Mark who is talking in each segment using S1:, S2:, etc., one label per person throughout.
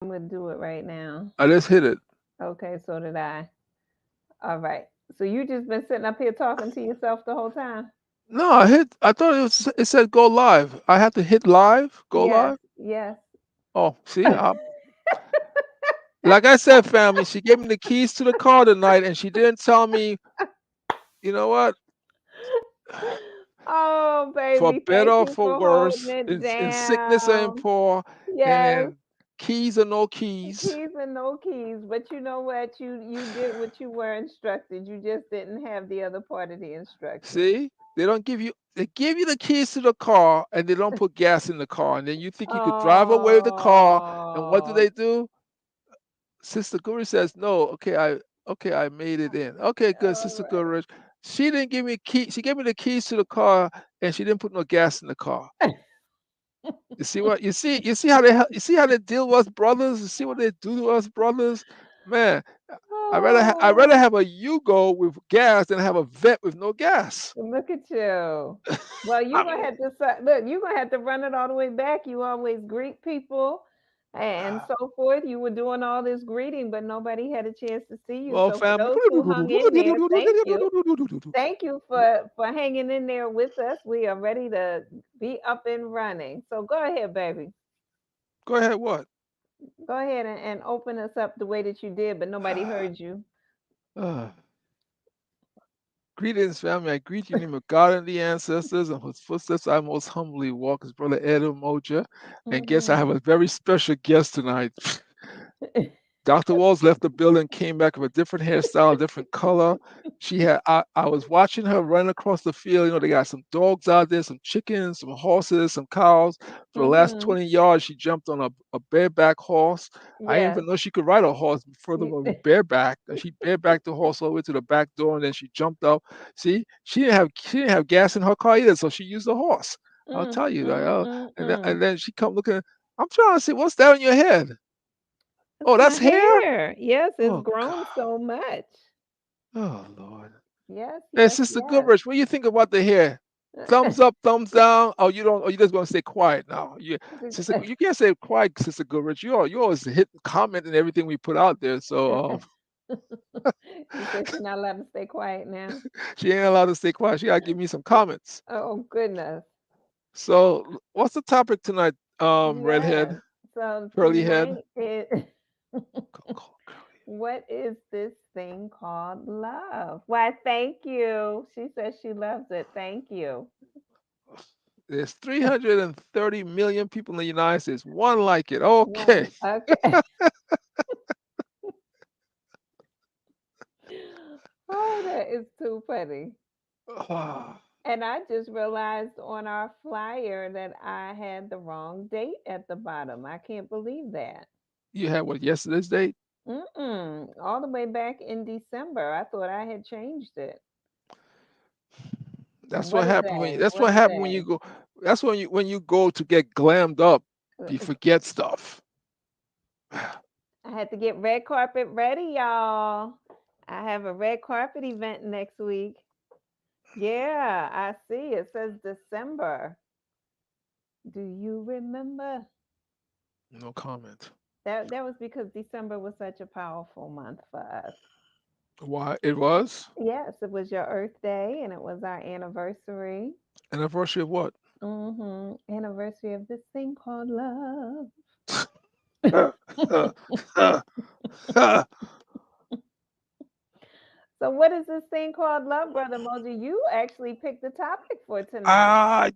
S1: would do it right now.
S2: I just hit it.
S1: Okay, so did I. All right. So you just been sitting up here talking to yourself the whole time?
S2: No, I hit. I thought it said go live. I had to hit live. Go
S1: Yes,
S2: live.
S1: yes.
S2: Oh, see, like I said, family. She gave me the keys to the car tonight, and she didn't tell me. You know what?
S1: Oh,
S2: For
S1: baby,
S2: better
S1: thank
S2: or
S1: you
S2: for
S1: for holding
S2: worse,
S1: it
S2: in sickness or in
S1: down.
S2: poor, and
S1: Yes,
S2: in keys or no keys.
S1: keys and no keys. But you know what? You did what you were instructed. You just didn't have the other part of the instructions.
S2: See, they don't give you. They give you the keys to the car, and they don't put gas in the car, and then you think you could drive away with the car. And what
S1: Oh.
S2: do? Sister Guru says, "No, okay, I made it in. Okay, good, Sister
S1: All
S2: Guru. She didn't give me key. She gave me the keys to the car, and she didn't put no gas in the car.
S1: right.
S2: You see what? You see how they deal with us brothers. You see what they do to us brothers, man. I rather
S1: Oh.
S2: have a Yugo with gas than have a vet with no gas.
S1: Look at you. Well, you're
S2: I
S1: gonna
S2: mean,
S1: have to look. You're gonna have to run it all the way back. You always greet people, and so forth. You were doing all this greeting, but nobody had a chance to see you.
S2: well,
S1: So for
S2: family.
S1: those who hung in there, thank you. Thank you for hanging in there with us. We are ready to be up and running. So go ahead, baby.
S2: Go ahead. What?
S1: Go ahead and open us up the way that you did, but nobody heard you.
S2: Uh, Greetings, family. I greet you in the name of God and the ancestors, and whose footsteps I most humbly walk as Brother Ed Umoja. And guess I have
S1: Hmm.
S2: a very special guest tonight. Dr. Walls left the building, came back with a different hairstyle, different color. I was watching her run across the field. They got some dogs out there, some chickens, some horses, some cows. For the last
S1: Hmm.
S2: 20 yards, she jumped on a bareback horse. I didn't
S1: Yes.
S2: even know she could ride a horse furthermore bareback. And she barebacked the horse all the way to the back door, and then she jumped up. See, she didn't have gas in her car either, so she used a horse. I'll
S1: Mm,
S2: tell you. Like,
S1: mm,
S2: and then,
S1: mm.
S2: and then she come looking. I'm trying to see what's that on your head.
S1: It's
S2: Oh,
S1: my
S2: that's hair.
S1: hair. Yes, it's
S2: Oh
S1: grown
S2: God.
S1: so much.
S2: Oh Lord.
S1: Yes,
S2: And
S1: yes,
S2: Sister
S1: yes.
S2: Goodrich, what do you think about the hair? Thumbs up, thumbs down. Oh, you don't. Oh, you just gonna stay quiet now. Sister, you can't say quiet, Sister Goodrich. You always hit comment and everything we put out there. So
S1: You said she's not allowed to stay quiet now.
S2: she ain't allowed to stay quiet. She gotta give me some comments.
S1: Oh goodness.
S2: So what's the topic tonight?
S1: Yes.
S2: Redhead,
S1: So
S2: curly head.
S1: tonight is
S2: Curly.
S1: what is this thing called love? Why, thank you. She says she loves it. Thank you.
S2: There's 330 million people in the United States. One like it.
S1: One.
S2: Okay.
S1: Okay. Oh, that is too funny. And I just realized on our flyer that I had the wrong date at the bottom. I can't believe that.
S2: You had what yesterday's date?
S1: Mm-mm. All the way back in December. I thought I had changed it.
S2: That's
S1: What
S2: what
S1: a
S2: happened when
S1: day.
S2: that's
S1: What
S2: what
S1: a
S2: happened when
S1: day.
S2: you go. That's when you go to get glammed up,
S1: Uh,
S2: you forget stuff.
S1: I had to get red carpet ready, y'all. I have a red carpet event next week. Yeah, I see. It says December. Do you remember?
S2: No comment.
S1: That was because December was such a powerful month for us.
S2: Why it was
S1: Yes, it was your Earth Day and it was our anniversary.
S2: anniversary of what?
S1: Anniversary of this thing called love. So, what is this thing called love, Brother Moji? You actually picked the topic for tonight.
S2: I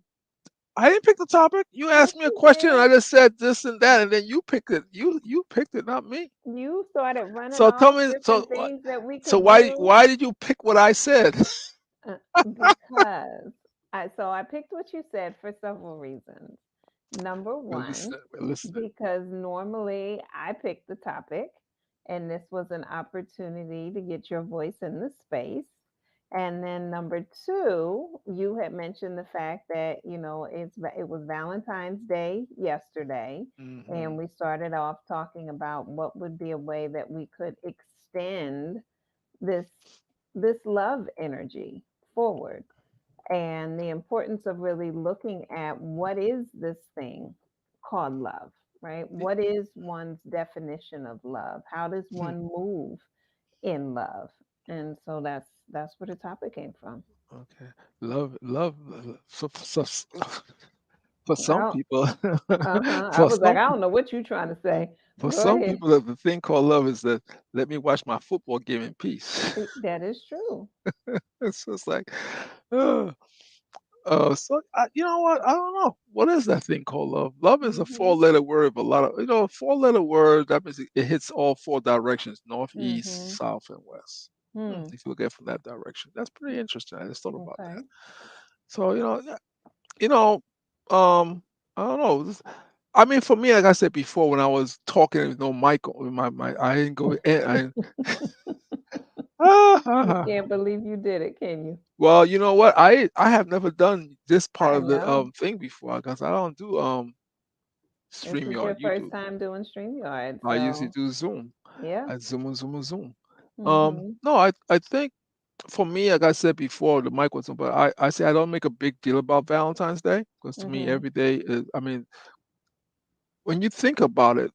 S2: I didn't pick the topic. You
S1: Yes,
S2: asked me a
S1: you
S2: question, and
S1: did.
S2: I just said this and that, and then you picked it. You picked it, not me.
S1: You started running
S2: So tell
S1: off
S2: me,
S1: different things that we
S2: so
S1: could
S2: why
S1: do
S2: why did you pick what I said?
S1: uh, because I picked what you said for several reasons. Number one,
S2: We're listening.
S1: because normally I pick the topic, and this was an opportunity to get your voice in the space. And then number two, you had mentioned the fact that it was Valentine's Day yesterday,
S2: Hmm.
S1: and we started off talking about what would be a way that we could extend this this love energy forward, and the importance of really looking at what is this thing called love. right?
S2: Y-
S1: What is one's definition of love? How does
S2: hmm,
S1: one move in love? And so that's where the topic came from.
S2: okay. Love. For some
S1: Oh,
S2: people,
S1: uh-huh. I
S2: for
S1: was like,
S2: some
S1: I
S2: people,
S1: don't know what you're trying to say.
S2: for
S1: Go
S2: some
S1: ahead.
S2: people, the thing called love is that let me watch my football game in peace.
S1: That is true.
S2: It's just like, uh, so you know what? I don't know. What is that thing called love? Love is a
S1: Mhm.
S2: four-letter word, but a lot of four-letter word. That means it hits all four directions: north, east,
S1: Mhm.
S2: south, and west.
S1: Hmm.
S2: If you look at it from that direction, that's pretty interesting. I just thought about that.
S1: Okay.
S2: So yeah, you know, I don't know. I mean, for me, like I said before, when I was talking with no mic on, my I didn't go.
S1: You
S2: Ah,
S1: can't believe you did it, can you?
S2: well, you know what? I have never done this part
S1: I
S2: of the
S1: know.
S2: thing before because I don't do
S1: This is your
S2: StreamYard. You
S1: first
S2: do.
S1: time doing StreamYard,
S2: I usually
S1: so
S2: do Zoom.
S1: yeah.
S2: I Zoom and Zoom and Zoom.
S1: Mhm.
S2: No, I think for me, like I said before, the mic wasn't, but I say I don't make a big deal about Valentine's Day because to me,
S1: Mhm.
S2: every day is. I mean, when you think about it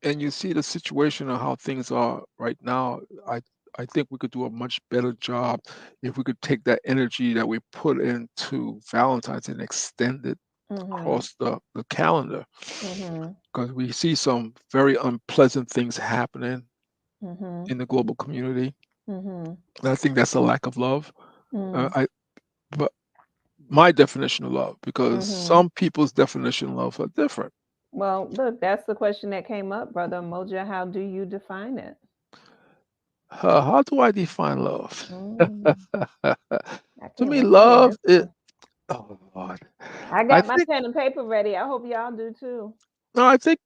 S2: and you see the situation of how things are right now, I think we could do a much better job if we could take that energy that we put into Valentine's and extend it
S1: Mhm.
S2: across the calendar
S1: Mhm.
S2: because we see some very unpleasant things happening
S1: Mhm.
S2: in the global community.
S1: Mhm.
S2: And I think that's a lack of love.
S1: Mm.
S2: I but my definition of love because
S1: Mhm.
S2: some people's definition of love are different.
S1: Well, look, that's the question that came up, Brother Moja. How do you define it?
S2: How do I define love?
S1: Mm. I
S2: To
S1: can't
S2: me,
S1: wait to hear
S2: love
S1: this
S2: is,
S1: one.
S2: oh Lord,
S1: I
S2: I
S1: got my
S2: think,
S1: pen and paper ready. I hope y'all do too.
S2: no, I think,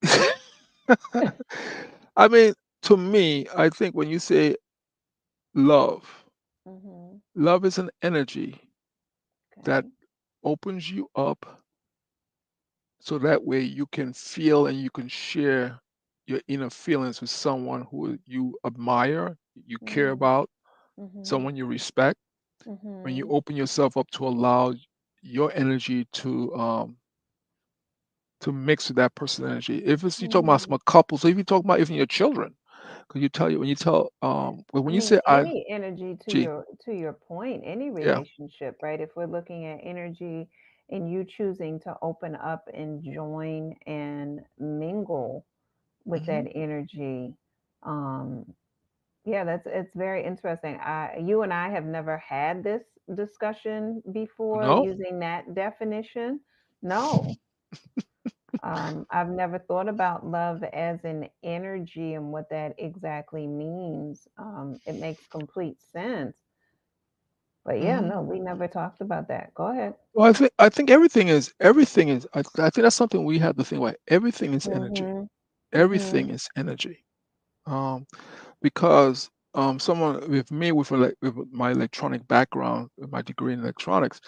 S2: I mean, to me, I think when you say love,
S1: Mhm.
S2: love is an energy that
S1: Okay.
S2: opens you up so that way you can feel and you can share your inner feelings with someone who you admire, you care
S1: Mhm.
S2: about,
S1: Mhm.
S2: someone you respect. When you
S1: Mhm.
S2: open yourself up to allow your energy to mix with that person's energy. If it's you talking about
S1: Mhm.
S2: some couples, or if you talk about even your children, because you tell you when you tell well,
S1: I
S2: when you
S1: mean,
S2: say I
S1: any energy
S2: G,
S1: to your point, any
S2: yeah,
S1: relationship, right? If we're looking at energy and you choosing to open up and join and mingle with
S2: hmm,
S1: that energy, um, yeah, that's it's very interesting. You and I have never had this discussion before
S2: no,
S1: using that definition. No, I've never thought about love as an energy and what that exactly means. It makes complete sense. But yeah,
S2: hmm.
S1: no, we never talked about that. Go ahead.
S2: Well, I think everything is. I think that's something we have to think about. Everything is energy.
S1: Mhm.
S2: Everything
S1: Mhm.
S2: is energy. Um, because someone with me with my electronic background, with my degree in electronics,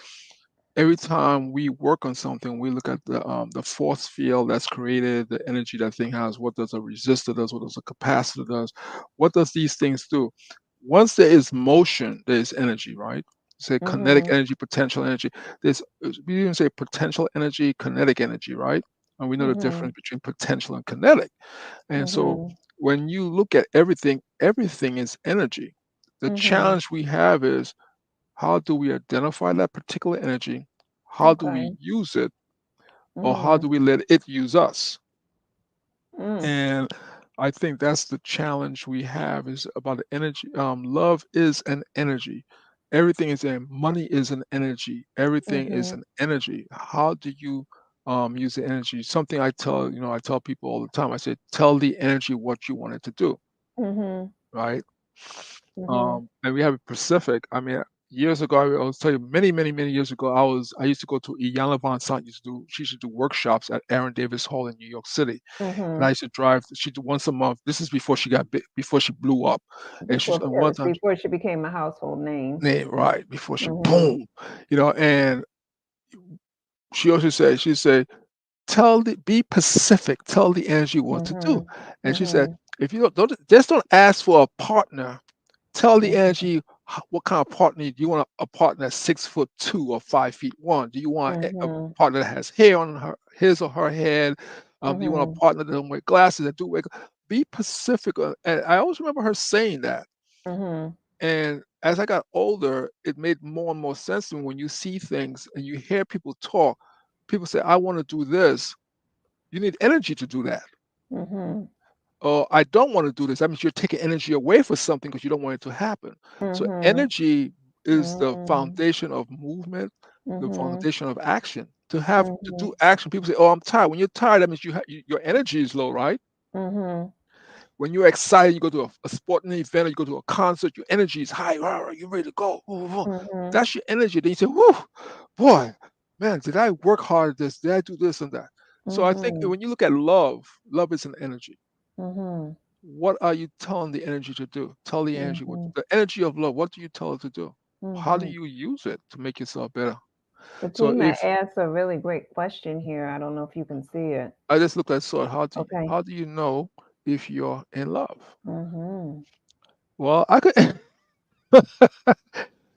S2: every time we work on something, we look at the force field that's created, the energy that thing has. What does a resistor does? What does a capacitor does? What does these things do? Once there is motion, there is energy, right? Say kinetic
S1: Mhm.
S2: energy, potential energy. We even say potential energy, kinetic energy, right? And we know the
S1: Mhm.
S2: difference between potential and kinetic. And so
S1: Mhm.
S2: when you look at everything, everything is energy. The
S1: Mhm.
S2: challenge we have is how do we identify that particular energy? How do we
S1: Okay.
S2: use it? Or how
S1: Mm.
S2: do we let it use us?
S1: Mm.
S2: And I think that's the challenge we have is about the energy. Love is an energy. Everything is money is an energy. Everything is
S1: Mhm.
S2: an energy. How do you use the energy? Something I tell people all the time. I say, tell the energy what you want it to do,
S1: Mhm.
S2: right?
S1: Mhm.
S2: And we have a Pacific. I mean, years ago, I will tell you, many years ago, I used to go to Iyanla Von Sant. She used to do workshops at Aaron Davis Hall in New York City, and I
S1: Mhm.
S2: used to drive. She did once a month. This is before she got big, before she blew up, and she's
S1: Before,
S2: and one
S1: yes,
S2: time,
S1: before she became a household name.
S2: right before she
S1: Mhm.
S2: boom, and she also said, tell the be Pacific, tell the energy what to do,
S1: Mhm.
S2: and she said,
S1: Mhm.
S2: if you don't ask for a partner. Tell the
S1: Mhm.
S2: energy what kind of partner do you want? A partner that's 6'2" or 5'1"? Do you want a
S1: Mhm.
S2: partner that has hair on his or her head? Do you want
S1: Mhm.
S2: a partner that don't wear glasses, that do wear? Be specific. And I always remember her saying that.
S1: Mhm.
S2: And as I got older, it made more and more sense to me when you see things and you hear people talk. People say, "I want to do this." You need energy to do that.
S1: Mhm.
S2: Or I don't want to do this. That means you're taking energy away for something because you don't want it to happen. So
S1: Mhm.
S2: energy is the
S1: Mhm.
S2: foundation of movement, the
S1: Mhm.
S2: foundation of action. To do
S1: Mhm.
S2: action, people say, "Oh, I'm tired." When you're tired, that means your energy is low, right?
S1: Mhm.
S2: When you're excited, you go to a sporting event or you go to a concert, your energy is high. "Rah, you're ready to go. Woo, woo, woo."
S1: Mhm.
S2: That's your energy. Then you say, "Whoo, boy, man, did I work hard at this? Did I do this and that?" So I think
S1: Mhm.
S2: when you look at love, love is an energy.
S1: Mhm.
S2: What are you telling the energy to do? Tell the energy what
S1: Mhm.
S2: the energy of love. What do you tell it to do? How do
S1: Mhm.
S2: you use it to make yourself better? So
S1: Fatima
S2: if
S1: asked a really great question here. I don't know if you can see it.
S2: I just looked at sword,
S1: Okay.
S2: how do you know if you're in love?
S1: Mhm.
S2: Well, I could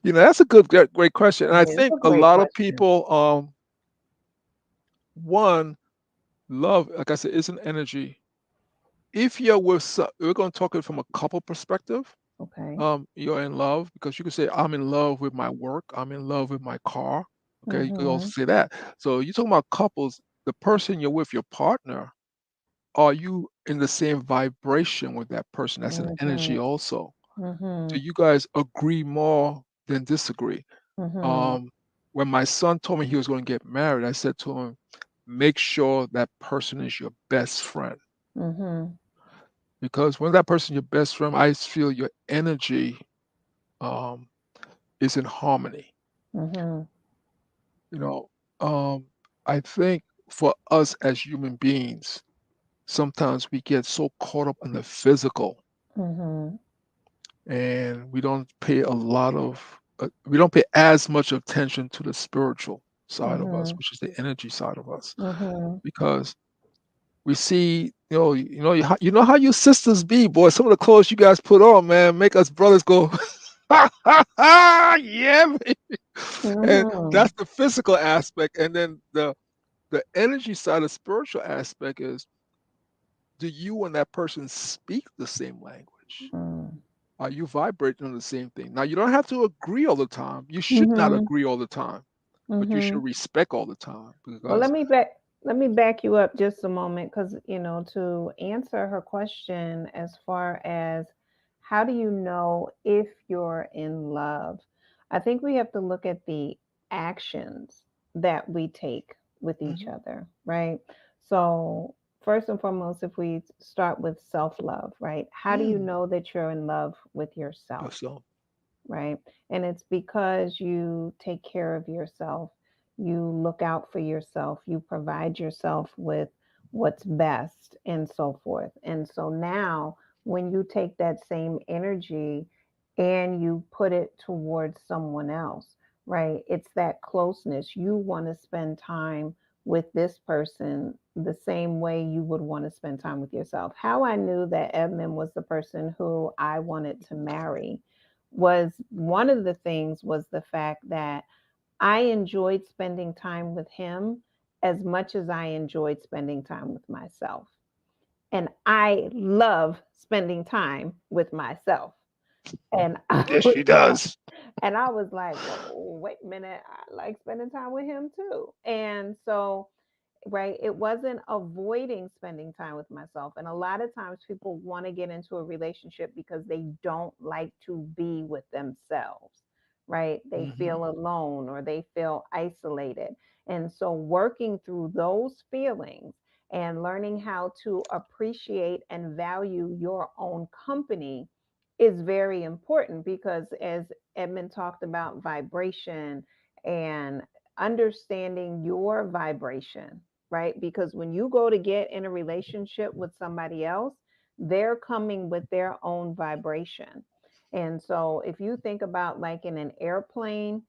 S2: that's a great question. And I
S1: It's
S2: think
S1: a
S2: a
S1: great
S2: lot of
S1: question.
S2: people one love, like I said, is an energy. If you're with we're going to talk it from a couple perspective.
S1: Okay.
S2: You're in love because you could say, I'm in love with my work, I'm in love with my car. Okay, you could also
S1: Mhm.
S2: say that. So you're talking about couples, the person you're with, your partner, are you in the same vibration with that person? That's an energy
S1: Mhm.
S2: also. Do
S1: Mhm.
S2: you guys agree more than disagree?
S1: Mhm.
S2: Um, when my son told me he was going to get married, I said to him, make sure that person is your best friend.
S1: Mhm.
S2: Because when that person is your best friend, I feel your energy um, is in harmony.
S1: Mhm.
S2: You know, um, I think for us as human beings, sometimes we get so caught up in the physical
S1: Mhm.
S2: and we don't pay as much attention to the spiritual side of us,
S1: Mhm.
S2: which is the energy side of us,
S1: Mhm.
S2: because we see, you know how you sisters be, boy. Some of the clothes you guys put on, man, make us brothers go, ha ha ha, yeah, baby. And
S1: Mhm.
S2: that's the physical aspect, and then the energy side, the spiritual aspect is, do you and that person speak the same language?
S1: Mhm.
S2: Are you vibrating on the same thing? Now, you don't have to agree all the time. You should not
S1: Mhm.
S2: agree all the time, but you should
S1: Mhm.
S2: respect all the time
S1: Well,
S2: because,
S1: let me back you up just a moment because to answer her question as far as how do you know if you're in love, I think we have to look at the actions that we take with each
S2: mhm,
S1: other, right? So first and foremost, if we start with self-love, right? How do you
S2: mm,
S1: know that you're in love with yourself?
S2: yourself.
S1: Right? And it's because you take care of yourself, you look out for yourself, you provide yourself with what's best, and so forth. And so now, when you take that same energy and you put it towards someone else, right? It's that closeness. You want to spend time with this person the same way you would want to spend time with yourself. How I knew that Edmund was the person who I wanted to marry was one of the things was the fact that I enjoyed spending time with him as much as I enjoyed spending time with myself. And I love spending time with myself. And I
S2: Yes,
S1: was
S2: she does.
S1: and I was like, whoa, wait a minute. I like spending time with him too. And so, right, it wasn't avoiding spending time with myself. And a lot of times people want to get into a relationship because they don't like to be with themselves, right? They
S2: Hmm.
S1: feel alone or they feel isolated. And so, working through those feelings and learning how to appreciate and value your own company is very important because, as Edmund talked about vibration and understanding your vibration, right? Because when you go to get in a relationship with somebody else, they're coming with their own vibration. And so, if you think about like in an airplane,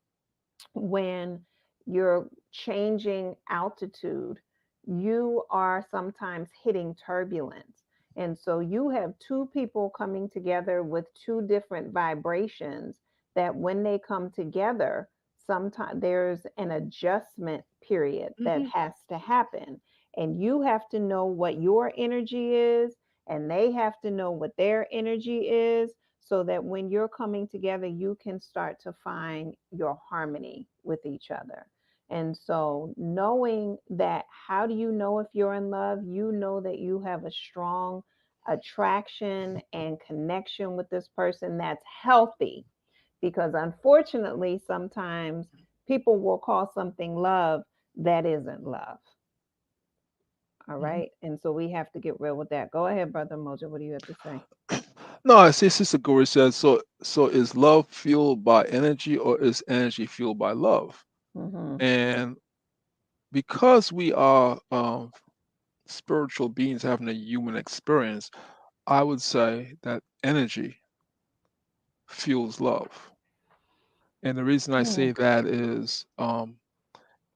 S1: when you're changing altitude, you are sometimes hitting turbulence. And so you have two people coming together with two different vibrations that when they come together, sometimes there's an adjustment period that
S2: Hmm.
S1: has to happen. And you have to know what your energy is, and they have to know what their energy is, so that when you're coming together, you can start to find your harmony with each other. And so, knowing that, how do you know if you're in love? You know that you have a strong attraction and connection with this person that's healthy. Because unfortunately, sometimes people will call something love that isn't love. All
S2: Mhm.
S1: right. And so we have to get real with that. Go ahead, Brother Moja. What do you have to say?
S2: No, I see Sister Glory says, so is love fueled by energy or is energy fueled by love?
S1: Mm-hmm.
S2: And because we are spiritual beings having a human experience, I would say that energy fuels love. And the reason I
S1: Mm-hmm.
S2: say that is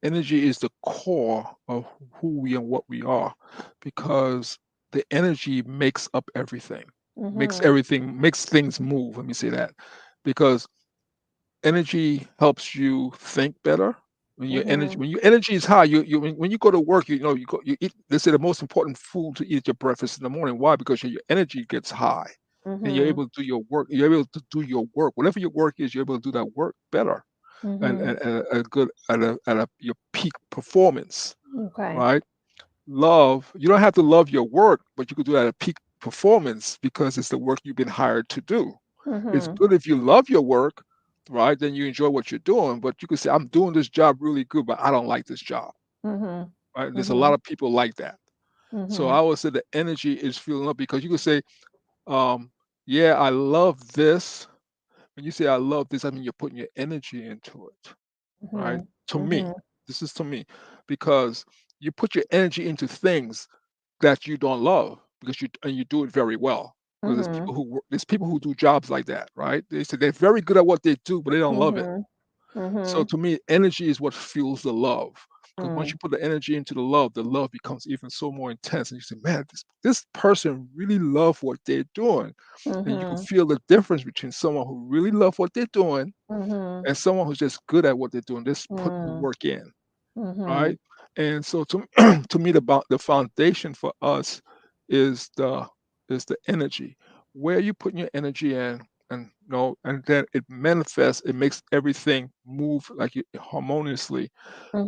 S2: energy is the core of who we and what we are, because the energy makes up everything,
S1: Mm-hmm.
S2: makes things move. Let me say that, because energy helps you think better.
S1: Mm-hmm.
S2: When your energy is high, when you go to work, you eat. They say the most important food to eat at your breakfast in the morning. Why? Because your energy gets high, and you're
S1: Mm-hmm.
S2: able to do your work. You're able to do your work, whatever your work is. You're able to do that work better,
S1: Mm-hmm.
S2: and a good at a your peak performance,
S1: Okay.
S2: right? Love. You don't have to love your work, but you could do that at peak performance because it's the work you've been hired to do. It's
S1: Mm-hmm.
S2: good if you love your work, right? Then you enjoy what you're doing. But you could say, I'm doing this job really good, but I don't like this job,
S1: Mm-hmm.
S2: right? There's a
S1: Mm-hmm.
S2: lot of people like that. So
S1: Mm-hmm.
S2: I would say the energy is fueling up, because you could say, um, yeah, I love this. When you say I love this, I mean you're putting your energy into it, right? To me,
S1: Mm-hmm.
S2: this is to me, because you put your energy into things that you don't love, because you do it very well. Because
S1: Mm-hmm.
S2: there's people who do jobs like that, right? They say they're very good at what they do, but they don't love it.
S1: Mm-hmm.
S2: So
S1: Mm-hmm.
S2: to me, energy is what fuels the love. Because once
S1: Mm-hmm.
S2: you put the energy into the love becomes even so more intense. And you say, man, this person really love what they're doing. And you can
S1: Mm-hmm.
S2: feel the difference between someone who really love what they're doing
S1: Mm-hmm.
S2: and someone who's just good at what they're doing, just put the work in,
S1: Mm-hmm.
S2: right? And so to to me, the foundation for us is the energy. Where you putting your energy in, and and then it manifests. It makes everything move harmoniously.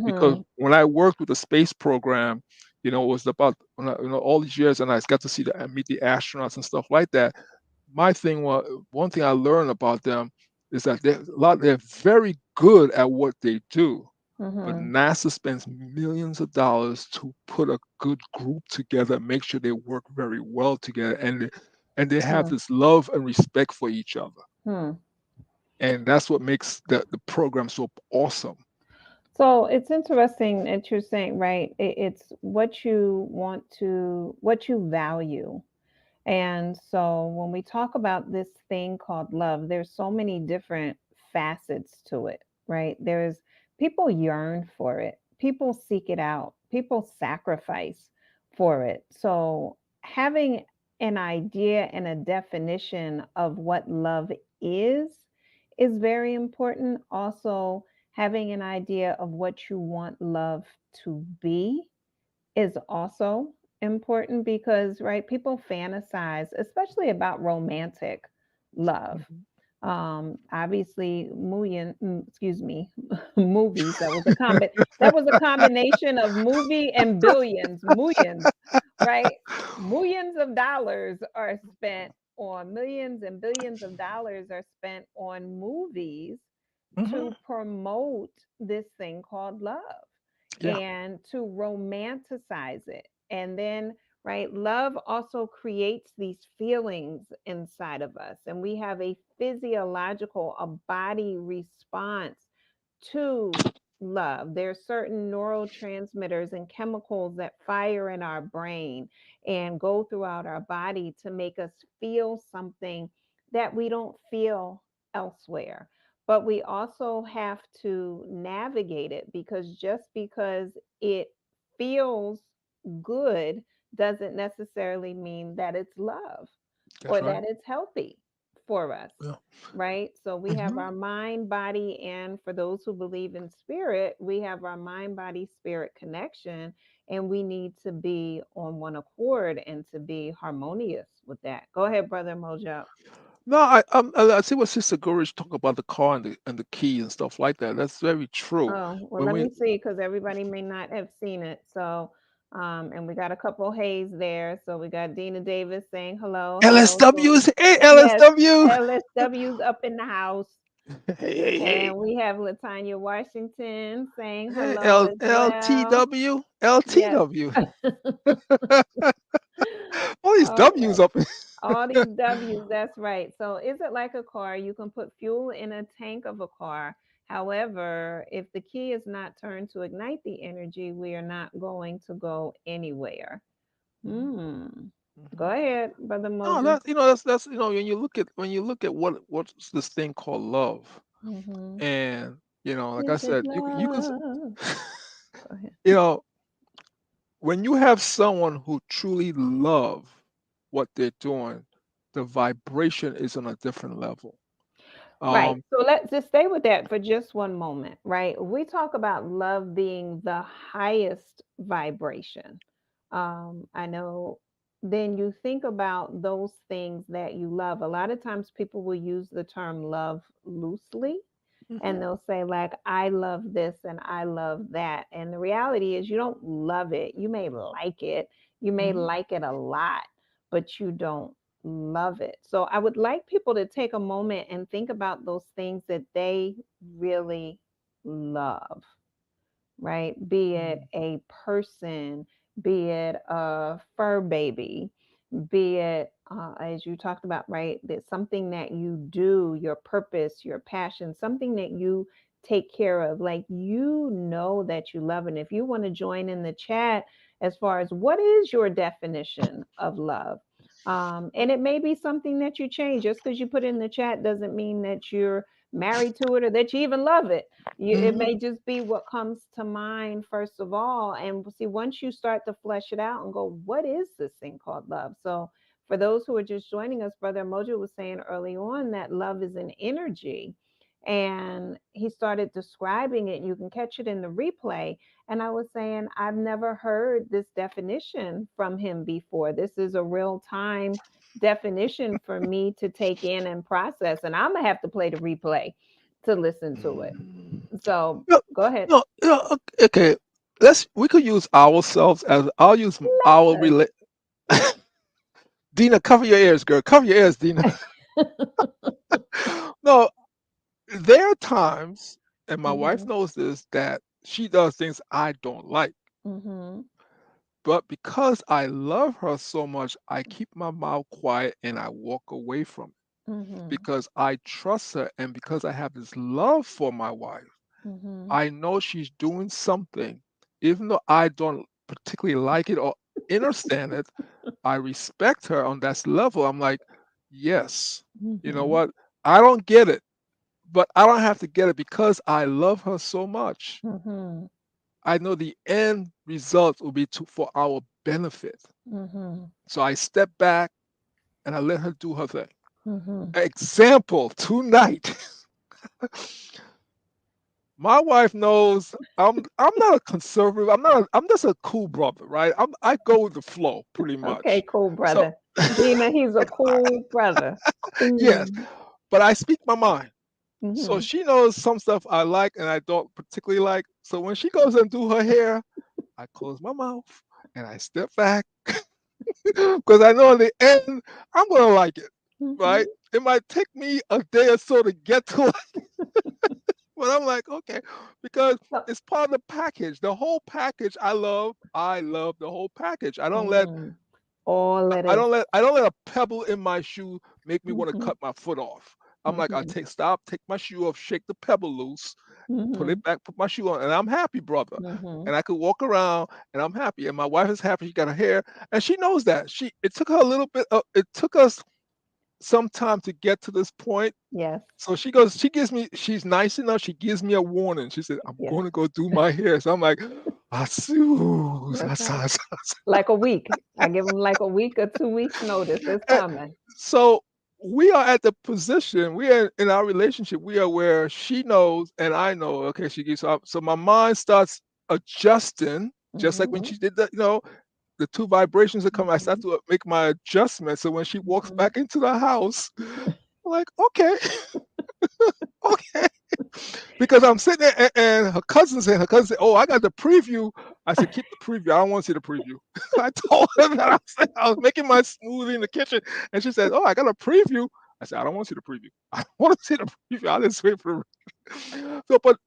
S2: Because
S1: Mm-hmm.
S2: when I worked with the space program, it was about all these years, and I got to see meet the astronauts and stuff like that. My thing was, one thing I learned about them is that they're very good at what they do, but
S1: Mm-hmm.
S2: NASA spends millions of dollars to put a good group together, make sure they work very well together, and they have this love and respect for each other,
S1: Mm-hmm.
S2: and that's what makes the program so awesome.
S1: So it's interesting that you're saying, right? It's what you want to, what you value. And so when we talk about this thing called love, there's so many different facets to it, right? There's people yearn for it, people seek it out, people sacrifice for it. So having an idea and a definition of what love is is very important. Also, having an idea of what you want love to be is also important, because right, people fantasize especially about romantic love.
S2: Mhm.
S1: Obviously excuse me, movies, that was a combination of movie and billions, millions, right? Millions of dollars are spent on, millions and billions of dollars are spent on movies
S2: Mhm.
S1: to promote this thing called love
S2: Yeah.
S1: and to romanticize it. And then, right, love also creates these feelings inside of us. And we have a physiological, a body response to love. There are certain neurotransmitters and chemicals that fire in our brain and go throughout our body to make us feel something that we don't feel elsewhere. But we also have to navigate it, because just because it feels good doesn't necessarily mean that it's love
S2: That's
S1: or
S2: right.
S1: that it's healthy for us,
S2: Yeah.
S1: right? So we have
S2: Hmm.
S1: our mind, body, and for those who believe in spirit, we have our mind, body, spirit connection, and we need to be on one accord and to be harmonious with that. Go ahead, Brother Mojo.
S2: No, I see what Sister Gurish talk about the car and the key and stuff like that. That's very true.
S1: Oh, well,
S2: When
S1: let
S2: we
S1: me see because everybody may not have seen it. So, and we got a couple Hayes there. So we got Dina Davis saying hello, hello. So,
S2: LSWs, hey
S1: yes,
S2: LSW,
S1: LSW's up in the house.
S2: hey,
S1: And we have Latanya Washington saying
S2: hey
S1: hello
S2: L
S1: as well.
S2: LTW,
S1: Yes.
S2: LTW. All these
S1: All
S2: W's
S1: right.
S2: up.
S1: All these W's, that's right. So, is it like a car? You can put fuel in a tank of a car. However, if the key is not turned to ignite the energy, we are not going to go anywhere.
S2: Mhm,
S1: Hmm. Go
S2: mhm.
S1: ahead, Brother
S2: No,
S1: Mojo.
S2: that's when you look at what's this thing called love,
S1: Hmm.
S2: and like I
S1: Is it
S2: said, you can
S1: love? Go ahead.
S2: you know when you have someone who truly love what they're doing, the vibration is on a different level.
S1: Right.
S2: Um,
S1: So let's just stay with that for just one moment, right? We talk about love being the highest vibration. I know then you think about those things that you love. A lot of times people will use the term love loosely
S2: mhm,
S1: and they'll say, like, I love this and I love that. And the reality is, you don't love it. You may
S2: mhm,
S1: like it a lot, but you don't love it. So I would like people to take a moment and think about those things that they really love, right? Be it
S2: mhm,
S1: a person, be it a fur baby, be it, as you talked about, right? That something that you do, your purpose, your passion, something that you take care of, like that you love. And if you want to join in the chat as far as what is your definition of love, and it may be something that you change. Just because you put it in the chat doesn't mean that you're married to it or that you even love it. It
S2: mhm,
S1: may just be what comes to mind first of all. And see, once you start to flesh it out and go, what is this thing called love? So, for those who are just joining us, Brother Mojo was saying early on that love is an energy. And he started describing it. You can catch it in the replay. And I was saying, I've never heard this definition from him before. This is a real time definition for me to take in and process. And I'm going to have to play the replay to listen to it.
S2: mhm.
S1: So
S2: No,
S1: go ahead.
S2: no, okay. We could use ourselves as I'll use our
S1: Let us.
S2: Dina, cover your ears, girl. Cover your ears, Dina. No, there are times, and my wife
S1: Mm-hmm.
S2: knows this, that she does things I don't like.
S1: Mm-hmm.
S2: But because I love her so much, I keep my mouth quiet and I walk away from it
S1: Mm-hmm.
S2: because I trust her and because I have this love for my wife.
S1: Mm-hmm.
S2: I know she's doing something, even though I don't particularly like it or understand it. I respect her on that level. I'm like, yes, you know
S1: Mm-hmm.
S2: what? I don't get it, but I don't have to get it because I love her so much.
S1: Mm-hmm.
S2: I know the end result will be for our benefit.
S1: Mm-hmm.
S2: So I step back and I let her do her thing.
S1: Mm-hmm.
S2: Example tonight. My wife knows I'm not a conservative. I'm just a cool brother, right? I go with the flow pretty
S1: Okay,
S2: much.
S1: cool
S2: So
S1: brother. Dina, he's a cool brother.
S2: yes,
S1: Cool.
S2: but I speak my mind. So
S1: Mm-hmm.
S2: she knows some stuff I like and I don't particularly like. So when she goes and do her hair, I close my mouth and I step back because I know in the end I'm gonna like it, right?
S1: Mm-hmm.
S2: It might take me a day or so to get to it, but I'm like, okay, because
S1: So,
S2: it's part of the package. The whole package I love. I love the whole package.
S1: mm, all of this.
S2: I don't let a pebble in my shoe make me want to
S1: Mm-hmm.
S2: cut my foot off. I'm like,
S1: Mm-hmm.
S2: take my shoe off, shake the pebble loose, put
S1: Mm-hmm.
S2: it back, put my shoe on, and I'm happy, brother.
S1: Mm-hmm.
S2: And I could walk around and I'm happy. And my wife is happy. She got her hair, and she knows that. It took her a little bit. It took us some time to get to this point.
S1: Yes.
S2: So she goes. She's nice enough. She gives me a warning. She said, "I'm
S1: Yes.
S2: going to go do my hair." So I'm like, "Asu,
S1: That's right.
S2: asa."
S1: Like a week. I give them like a week or 2 weeks notice. It's
S2: Eh,
S1: coming.
S2: So. we are at the position, we are in our relationship, we are where she knows and I know, okay, she gets up. So my mind starts adjusting, just like when
S1: Mhm.
S2: she did that, the two vibrations are coming. I start
S1: Mhm.
S2: to make my adjustment. So when she walks
S1: Mhm.
S2: back into the house, I'm like, okay, okay. Because I'm sitting there and her cousin said, oh, I got the preview. I said, keep the preview. I don't want to see the preview. I told her that I was making my smoothie in the kitchen. And she said, oh, I got a preview. I said, I don't want to see the preview. I don't want to see the preview. I'll just wait for the So, but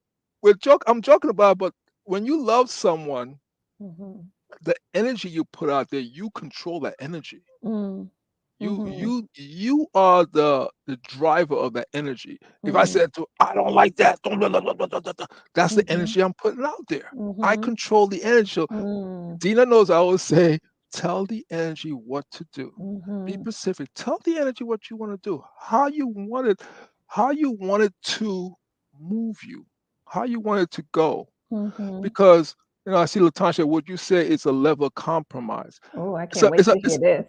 S2: I'm joking about it, but when you love someone,
S1: Mhm.
S2: the energy you put out there, you control that energy.
S1: Mm.
S2: You
S1: Mhm.
S2: you you are the driver of that energy. If I
S1: Mm.
S2: said to I don't like that, don't blah, blah, blah, blah, blah, blah, blah, that's the
S1: Mhm.
S2: energy I'm putting out there. I
S1: Mhm.
S2: control the energy. So
S1: Mm.
S2: Dina knows I always say, tell the energy what to do. Be
S1: Mhm.
S2: specific. Tell the energy what you want to do, how you want it to move you, how you want it to go.
S1: Mhm.
S2: Because I see Latasha, would you say it's a level of compromise?
S1: Oh, I
S2: It's
S1: can't
S2: a
S1: wait
S2: it's a
S1: to hear
S2: it's
S1: this.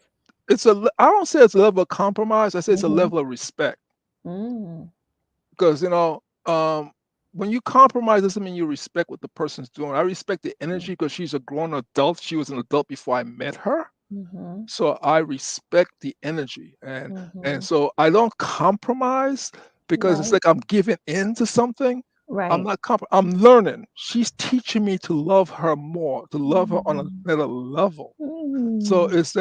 S2: I don't say it's a level of compromise. I say it's a
S1: Mhm.
S2: level of respect.
S1: Mm.
S2: Because when you compromise doesn't mean you respect what the person's doing. I respect the energy because she's a grown adult. She was an adult before I met her.
S1: Mhm.
S2: So I respect the energy. And
S1: Mhm.
S2: so I don't compromise because it's
S1: Right.
S2: like I'm giving in to something. I'm
S1: Right.
S2: not I'm learning. She's teaching me to love her more, to love her on
S1: Mhm.
S2: another level. So
S1: Mm.
S2: it's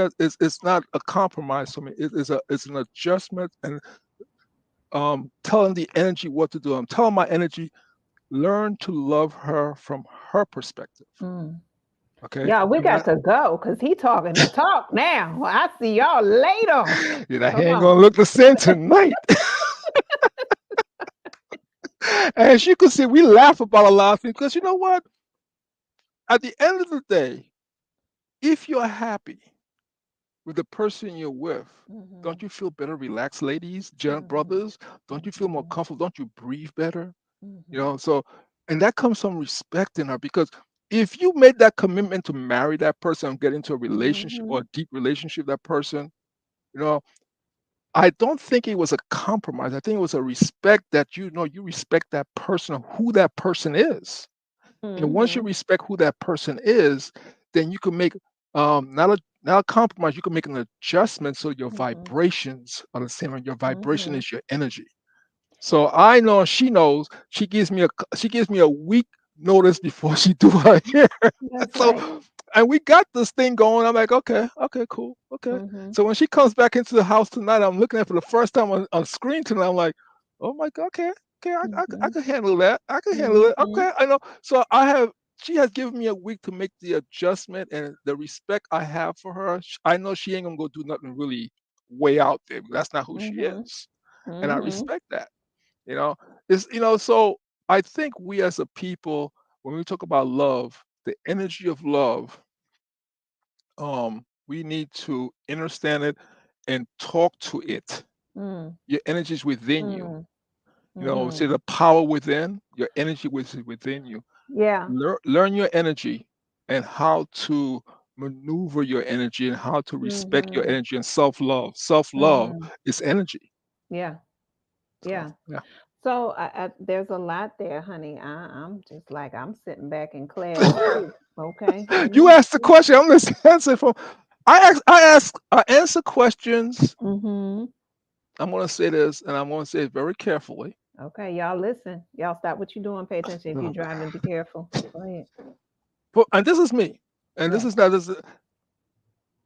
S2: not a compromise for me. It's an adjustment and telling the energy what to do. I'm telling my energy, learn to love her from her perspective.
S1: Mm.
S2: Okay.
S1: Yeah, we
S2: And
S1: got to go because he talking the talk now. I see y'all later.
S2: that
S1: Come
S2: ain't
S1: on.
S2: gonna look the same tonight. And as you can see, we laugh about a lot of things because you know what? At the end of the day, if you're happy with the person you're with, don't
S1: Mhm.
S2: you feel better relaxed, ladies,
S1: Mhm.
S2: brothers? Don't you feel more
S1: Mhm.
S2: comfortable? Don't you breathe better?
S1: Mhm.
S2: So and that comes from respecting her because if you made that commitment to marry that person and get into a relationship or
S1: Mhm.
S2: a deep relationship with that person, you know I don't think it was a compromise. I think it was a respect that you respect that person, who that person is. And once you
S1: Mhm.
S2: respect who that person is, then you can make not a compromise, you can make an adjustment so your
S1: Mhm.
S2: vibrations are the same and your vibration
S1: Mhm.
S2: is your energy. So I know she knows. She gives me a week notice before she do her hair.
S1: That's right.
S2: So and we got this thing going. I'm like, okay, okay, cool, okay.
S1: Mhm.
S2: So when she comes back into the house tonight, I'm looking at it for the first time on screen tonight. I'm like, oh my god, okay, okay, I
S1: Mhm.
S2: can handle that. I can handle it.
S1: Mhm.
S2: Okay, I know. So I have. She has given me a week to make the adjustment and the respect I have for her. I know she ain't gonna go do nothing really way out there. That's not who she
S1: Mhm.
S2: is, and I
S1: Mhm.
S2: respect that. You know, so I think we as a people, when we talk about love, the energy of love, we need to understand it and talk to it.
S1: Mm.
S2: Your energy is within you.
S1: Mm.
S2: See
S1: Mhm.
S2: the power within, your energy is within you.
S1: Yeah.
S2: Learn your energy and how to maneuver your energy and how to respect your
S1: Mhm.
S2: energy and self-love. Self-love
S1: Mhm.
S2: is energy.
S1: Yeah.
S2: So,
S1: Yeah.
S2: yeah.
S1: So there's a lot there, honey. I'm just like I'm sitting back in class too. Okay.
S2: You asked the question. I'm listening. Answer from. I answer questions.
S1: Mm-hmm.
S2: I'm going to say this, and I'm going to say it very carefully.
S1: Okay, y'all listen. Y'all stop what you're doing. Pay attention. If you're
S2: No.
S1: driving, be careful. Go ahead.
S2: And this is me. And this
S1: Right.
S2: is not.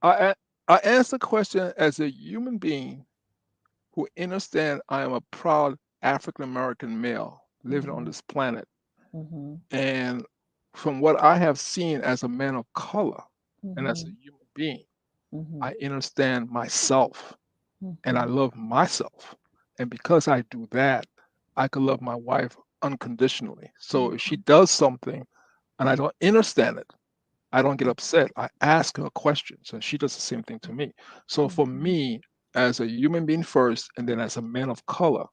S2: I I answer question as a human being who understand I am a proud African American male living on
S1: Mm-hmm.
S2: this planet,
S1: Mm-hmm.
S2: and from what I have seen as a man of color and as a
S1: Mm-hmm.
S2: human being,
S1: Mm-hmm.
S2: I understand myself and I
S1: Mm-hmm.
S2: love myself. And because I do that, I can love my wife unconditionally. So if she
S1: Mm-hmm.
S2: does something and I don't understand it, I don't get upset. I ask her questions and she does the same thing to me. So for
S1: Mm-hmm.
S2: me, as a human being first, and then as a man of color,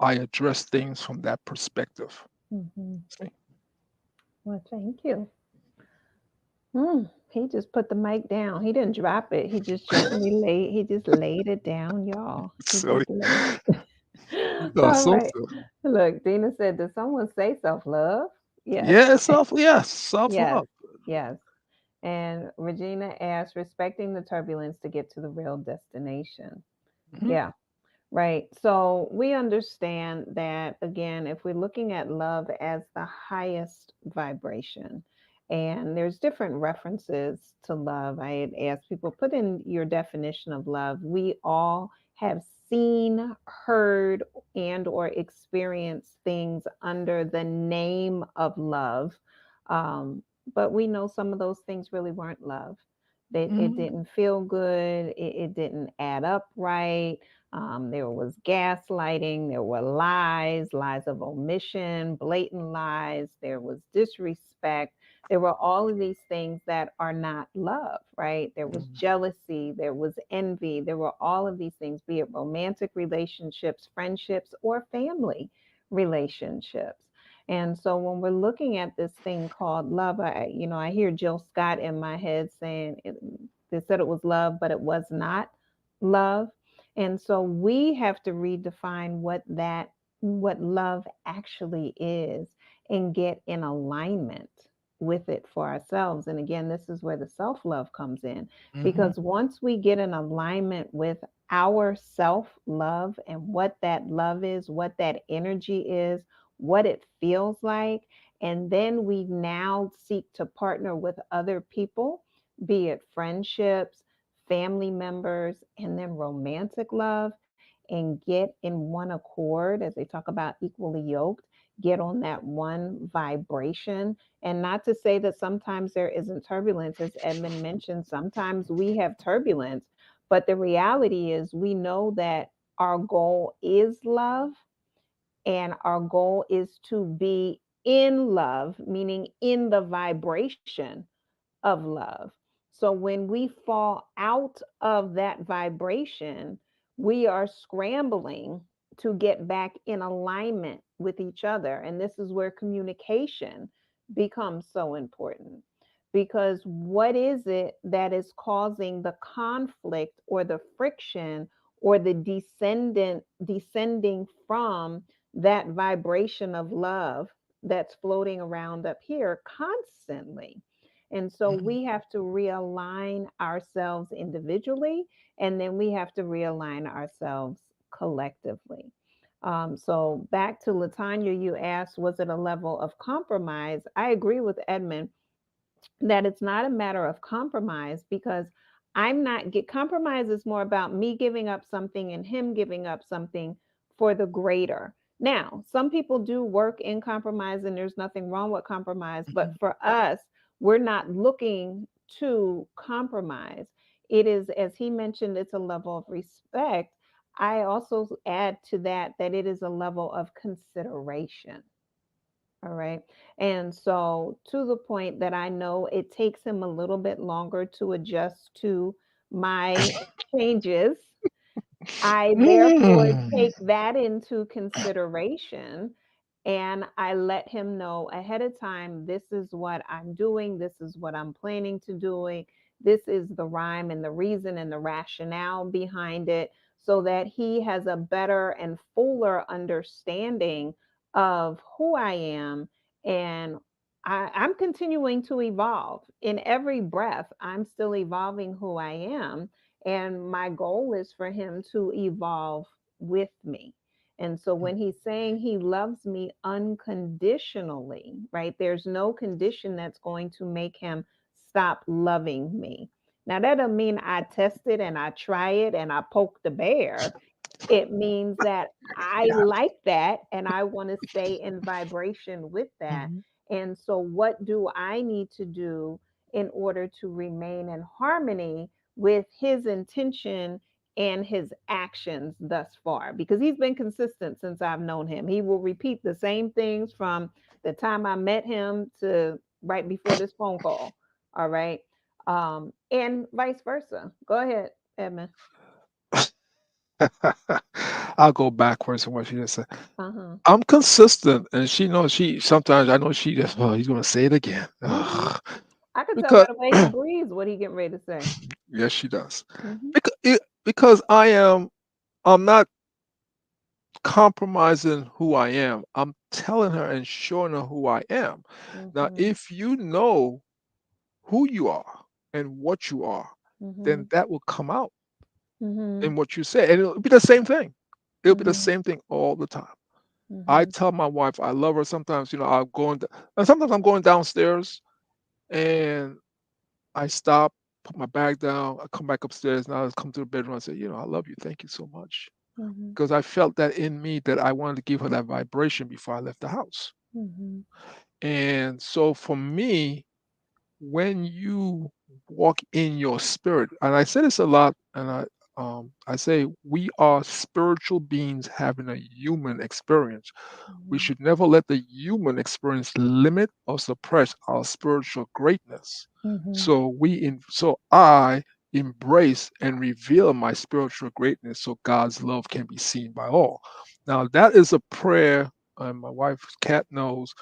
S2: I address things from that perspective.
S1: Mm-hmm.
S2: See?
S1: Well, thank you. Mm. He just put the mic down. He didn't drop it. He just laid it down, y'all. He
S2: So
S1: just laid it.
S2: you got
S1: All right.
S2: something.
S1: Look, Dina said, "Did someone say self-love?" Yes.
S2: Yeah, yes, self
S1: Yes.
S2: love.
S1: Yes. And Regina asked, respecting the turbulence to get to the real destination.
S2: Hmm.
S1: Yeah. Right. So we understand that, again, if we're looking at love as the highest vibration, and there's different references to love. I had asked people, put in your definition of love. We all have seen, heard, and or experienced things under the name of love. Um, but we know some of those things really weren't love. That it
S2: Hmm.
S1: didn't feel good. It didn't add up right. There was gaslighting, there were lies, lies of omission, blatant lies, there was disrespect. There were all of these things that are not love, right? There was jealousy, there was envy, there were all of these things, be it romantic relationships, friendships, or family relationships. And so when we're looking at this thing called love, I hear Jill Scott in my head saying they said it was love, but it was not love. And so we have to redefine what love actually is and get in alignment with it for ourselves. And again, this is where the self-love comes in,
S2: Hmm.
S1: because once we get in alignment with our self-love and what that love is, what that energy is, what it feels like, and then we now seek to partner with other people, be it friendships, family members, and then romantic love, and get in one accord, as they talk about equally yoked, get on that one vibration. And not to say that sometimes there isn't turbulence, as Edmund mentioned, sometimes we have turbulence, but the reality is we know that our goal is love, and our goal is to be in love, meaning in the vibration of love. So when we fall out of that vibration, we are scrambling to get back in alignment with each other. And this is where communication becomes so important. Because what is it that is causing the conflict or the friction or the descending from that vibration of love that's floating around up here constantly? And so
S2: Hmm.
S1: we have to realign ourselves individually, and then we have to realign ourselves collectively. So back to Latanya, you asked, was it a level of compromise? I agree with Edmund that it's not a matter of compromise, because I'm not get compromise is more about me giving up something and him giving up something for the greater. Now, some people do work in compromise and there's nothing wrong with compromise, but for us, we're not looking to compromise. It is, as he mentioned, it's a level of respect. I also add to that that it is a level of consideration. All right. And so, to the point that I know it takes him a little bit longer to adjust to my changes, I therefore
S2: Mm.
S1: take that into consideration, and I let him know ahead of time, this is what I'm doing, this is what I'm planning to doing, this is the rhyme and the reason and the rationale behind it, so that he has a better and fuller understanding of who I am. And I'm continuing to evolve. In every breath, I'm still evolving who I am, and my goal is for him to evolve with me. And so when he's saying he loves me unconditionally, right, there's no condition that's going to make him stop loving me. Now, that doesn't mean I test it and I try it and I poke the bear. It means that I
S2: Yeah.
S1: like that and I want to stay in vibration with that.
S2: Mhm.
S1: And so, what do I need to do in order to remain in harmony with his intention and his actions thus far? Because he's been consistent since I've known him. He will repeat the same things from the time I met him to right before this phone call. All right. And vice versa. Go ahead, Edmund.
S2: I'll go backwards from what she just said.
S1: Uh-huh.
S2: I'm consistent, and she knows she. Sometimes I know she just. Oh, he's gonna say it again.
S1: Mm-hmm.
S2: Ugh.
S1: I could tell by
S2: because
S1: the way he breathes what he getting ready to say.
S2: yes, she does.
S1: Mhm.
S2: Because I'm not compromising who I am. I'm telling her and showing her who I am. Now,
S1: Mhm.
S2: if you know who you are and what you are, then
S1: Mhm.
S2: that will come out
S1: Mhm.
S2: in what you say. And it'll be the same thing. It'll be the
S1: Mhm.
S2: same thing all the time. I
S1: Mhm.
S2: tell my wife I love her. Sometimes, I'll go and sometimes I'm going downstairs and I stop, put my bag down, I come back upstairs and I come to the bedroom and say, I love you. Thank you so much.
S1: Mhm.
S2: Because I felt that in me that I wanted to give her that vibration before I left the house.
S1: Mhm.
S2: And so for me, when you walk in your spirit, and I say this a lot, and I say we are spiritual beings having a human experience. We
S1: Mhm.
S2: should never let the human experience limit or suppress our spiritual greatness.
S1: Mhm.
S2: So I embrace and reveal my spiritual greatness so God's love can be seen by all. Now that is a prayer, and my wife Kat knows.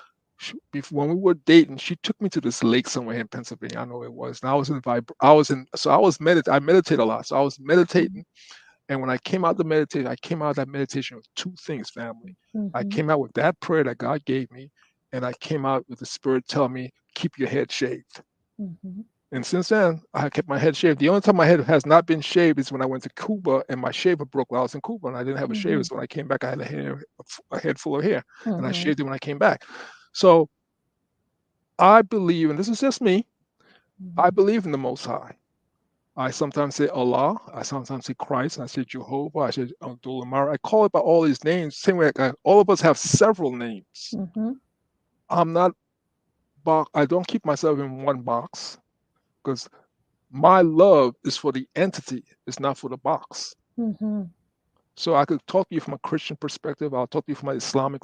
S2: Before, when we were dating, she took me to this lake somewhere in Pennsylvania. I know it was. And I was I meditate a lot. So I was
S1: Mhm.
S2: meditating, and when I came out the meditation, I came out of that meditation with two things, family. I
S1: Mhm.
S2: came out with that prayer that God gave me, and I came out with the Spirit telling me, keep your head shaved.
S1: Mhm.
S2: And since then, I kept my head shaved. The only time my head has not been shaved is when I went to Cuba and my shaver broke while I was in Cuba and I didn't have a shaver.
S1: Mhm.
S2: So when I came back, I had a head full of hair, and I
S1: Mhm.
S2: shaved it when I came back. So I believe, and this is just me, I
S1: Mhm.
S2: believe in the Most High. I sometimes say Allah, I sometimes say Christ, I say Jehovah, I say Abdul Amar. I call it by all these names. Same way, all of us have several names.
S1: Mhm.
S2: I'm not, I don't keep myself in one box because my love is for the entity, it's not for the box.
S1: Mhm.
S2: So I could talk to you from a Christian perspective. I'll talk to you from an Islamic,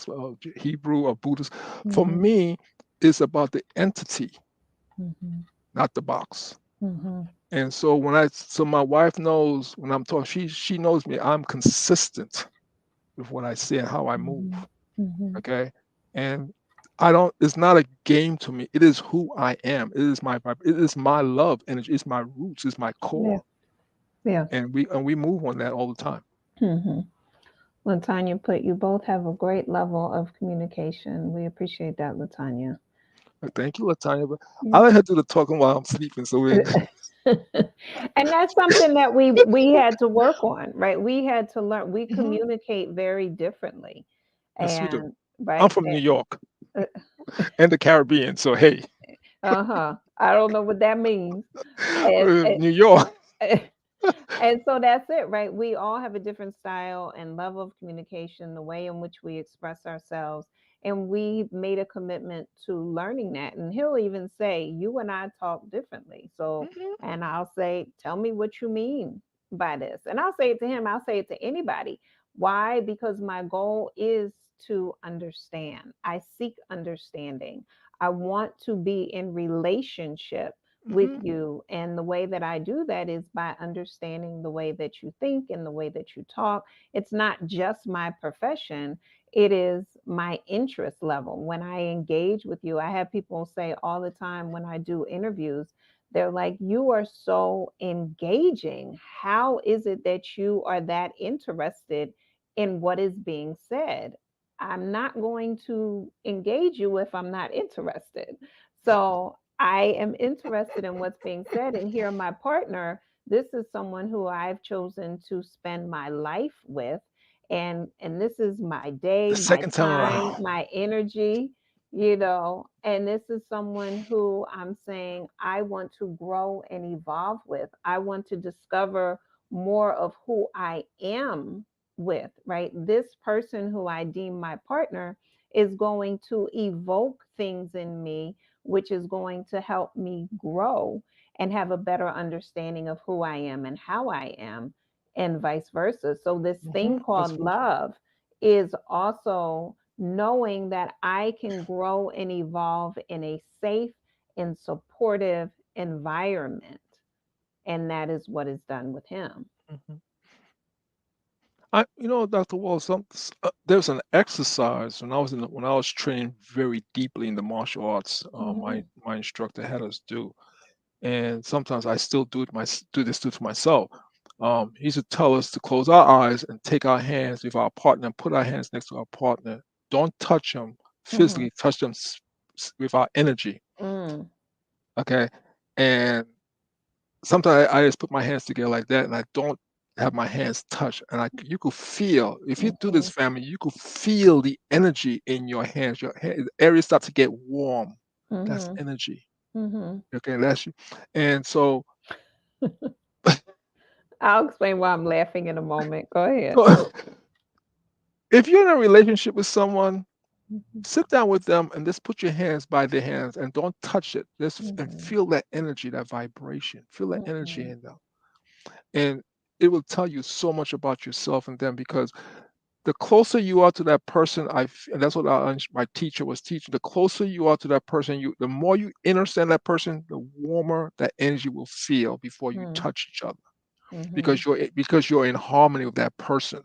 S2: Hebrew, or Buddhist. For
S1: Mhm.
S2: me, it's about the entity,
S1: Mhm.
S2: not the box.
S1: Mhm.
S2: And so so my wife knows when I'm talking, she knows me. I'm consistent with what I say and how I move.
S1: Mhm. Mhm.
S2: Okay, and I don't. It's not a game to me. It is who I am. It is It is my love, and it's my roots. It's my
S1: Yeah.
S2: core,
S1: Yeah.
S2: and we move on that all the time.
S1: Mhm. Latanya put, you both have a great level of communication. We appreciate that, Latanya.
S2: Thank you, Latanya. But I
S1: Yeah.
S2: let her do the talking while I'm sleeping. So we,
S1: And that's something that we had to work on, right? We had to learn. We
S2: Mhm.
S1: communicate very differently,
S2: Yes, we do.
S1: and
S2: I'm
S1: right.
S2: from New York and the Caribbean, so hey,
S1: Uh-huh. I don't know what that means. And,
S2: New York.
S1: and and so that's it, right? We all have a different style and level of communication, the way in which we express ourselves. And we made a commitment to learning that. And he'll even say, you and I talk differently. So,
S2: Mhm.
S1: and I'll say, tell me what you mean by this. And I'll say it to him, I'll say it to anybody. Why? Because my goal is to understand. I seek understanding. I want to be in relationship with
S2: Mhm.
S1: you. And the way that I do that is by understanding the way that you think and the way that you talk. It's not just my profession, it is my interest level. When I engage with you, I have people say all the time when I do interviews, they're like, you are so engaging. How is it that you are that interested in what is being said? I'm not going to engage you if I'm not interested. So I am interested in what's being said. And here, my partner, this is someone who I've chosen to spend my life with. And this is my day,
S2: The
S1: my
S2: second time
S1: time,
S2: around.
S1: my energy, you know. And this is someone who I'm saying I want to grow and evolve with. I want to discover more of who I am with, right? This person who I deem my partner is going to evoke things in me which is going to help me grow and have a better understanding of who I am and how I am, and vice versa. So, this thing
S2: Vice
S1: called
S2: versa.
S1: love is also knowing that I can grow and evolve in a safe and supportive environment. And that is what is done with him.
S2: Mhm. Dr. Wall, there's an exercise when I was trained very deeply in the martial arts.
S1: Hmm.
S2: My instructor had us do. and sometimes I still do this to myself. He used to tell us to close our eyes and take our hands with our partner and put our hands next to our partner. Don't touch them
S1: Mhm.
S2: physically, touch them with our energy.
S1: Mm.
S2: Okay, and sometimes I just put my hands together like that, and I don't have my hands touch. And you could feel if you do this,
S1: Mhm.
S2: family, you could feel the energy in your hands. Your areas start to get warm. That's
S1: Mhm.
S2: energy.
S1: Mhm.
S2: Okay, that's you. And so,
S1: I'll explain why I'm laughing in a moment. Go ahead.
S2: so if you're in a relationship with someone,
S1: Mhm.
S2: sit down with them and just put your hands by their hands and don't touch it. Just and
S1: Mhm.
S2: feel that energy, that vibration. Feel that energy
S1: Mhm.
S2: in them, and it will tell you so much about yourself and them because the closer you are to that person, and that's what my teacher was teaching. The closer you are to that person, the more you understand that person, the warmer that energy will feel before you
S1: Mm.
S2: touch each other,
S1: Mhm.
S2: because you're in harmony with that person.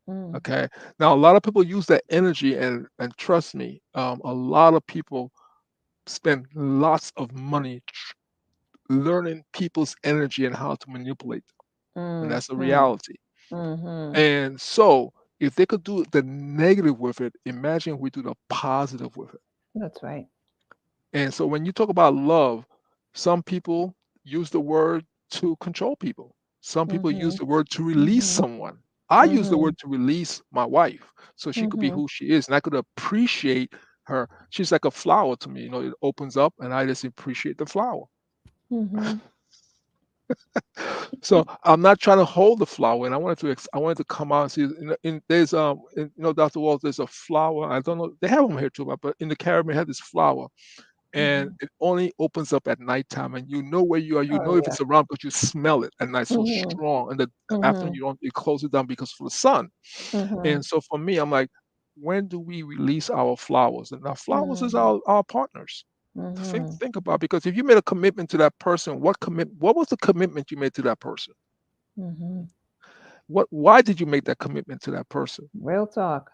S1: Mm.
S2: Okay. Now a lot of people use that energy, and trust me, a lot of people spend lots of money learning people's energy and how to manipulate them, and
S1: Mm.
S2: that's the
S1: Mm.
S2: reality.
S1: Mhm.
S2: And so, if they could do the negative with it, imagine we do the positive with it.
S1: That's right.
S2: And so, when you talk about love, some people use the word to control people. Some people use
S1: Mhm.
S2: the word to release
S1: Mhm.
S2: someone. I use the
S1: Mhm.
S2: word to release my wife so she could be
S1: Mhm.
S2: who she is, and I could appreciate her. She's like a flower to me. It opens up, and I just appreciate the flower.
S1: Mhm.
S2: So I'm not trying to hold the flower, and I wanted to come out and see. There's Dr. Walls, there's a flower. I don't know. They have them here too, but in the Caribbean, they have this flower, and
S1: Mhm.
S2: it only opens up at nighttime, and you know where you are. You
S1: Oh
S2: know if
S1: yeah.
S2: it's around, but you smell it at night, so
S1: Mhm.
S2: strong. And the afternoon,
S1: Mhm.
S2: you close it down because of the sun.
S1: Mhm.
S2: And so for me, I'm like, when do we release our flowers? And our flowers is
S1: Mhm.
S2: our partners.
S1: Mhm.
S2: Think about, because if you made a commitment to that person, what was the commitment you made to that person?
S1: Mhm.
S2: Why did you make that commitment to that person?
S1: Real talk.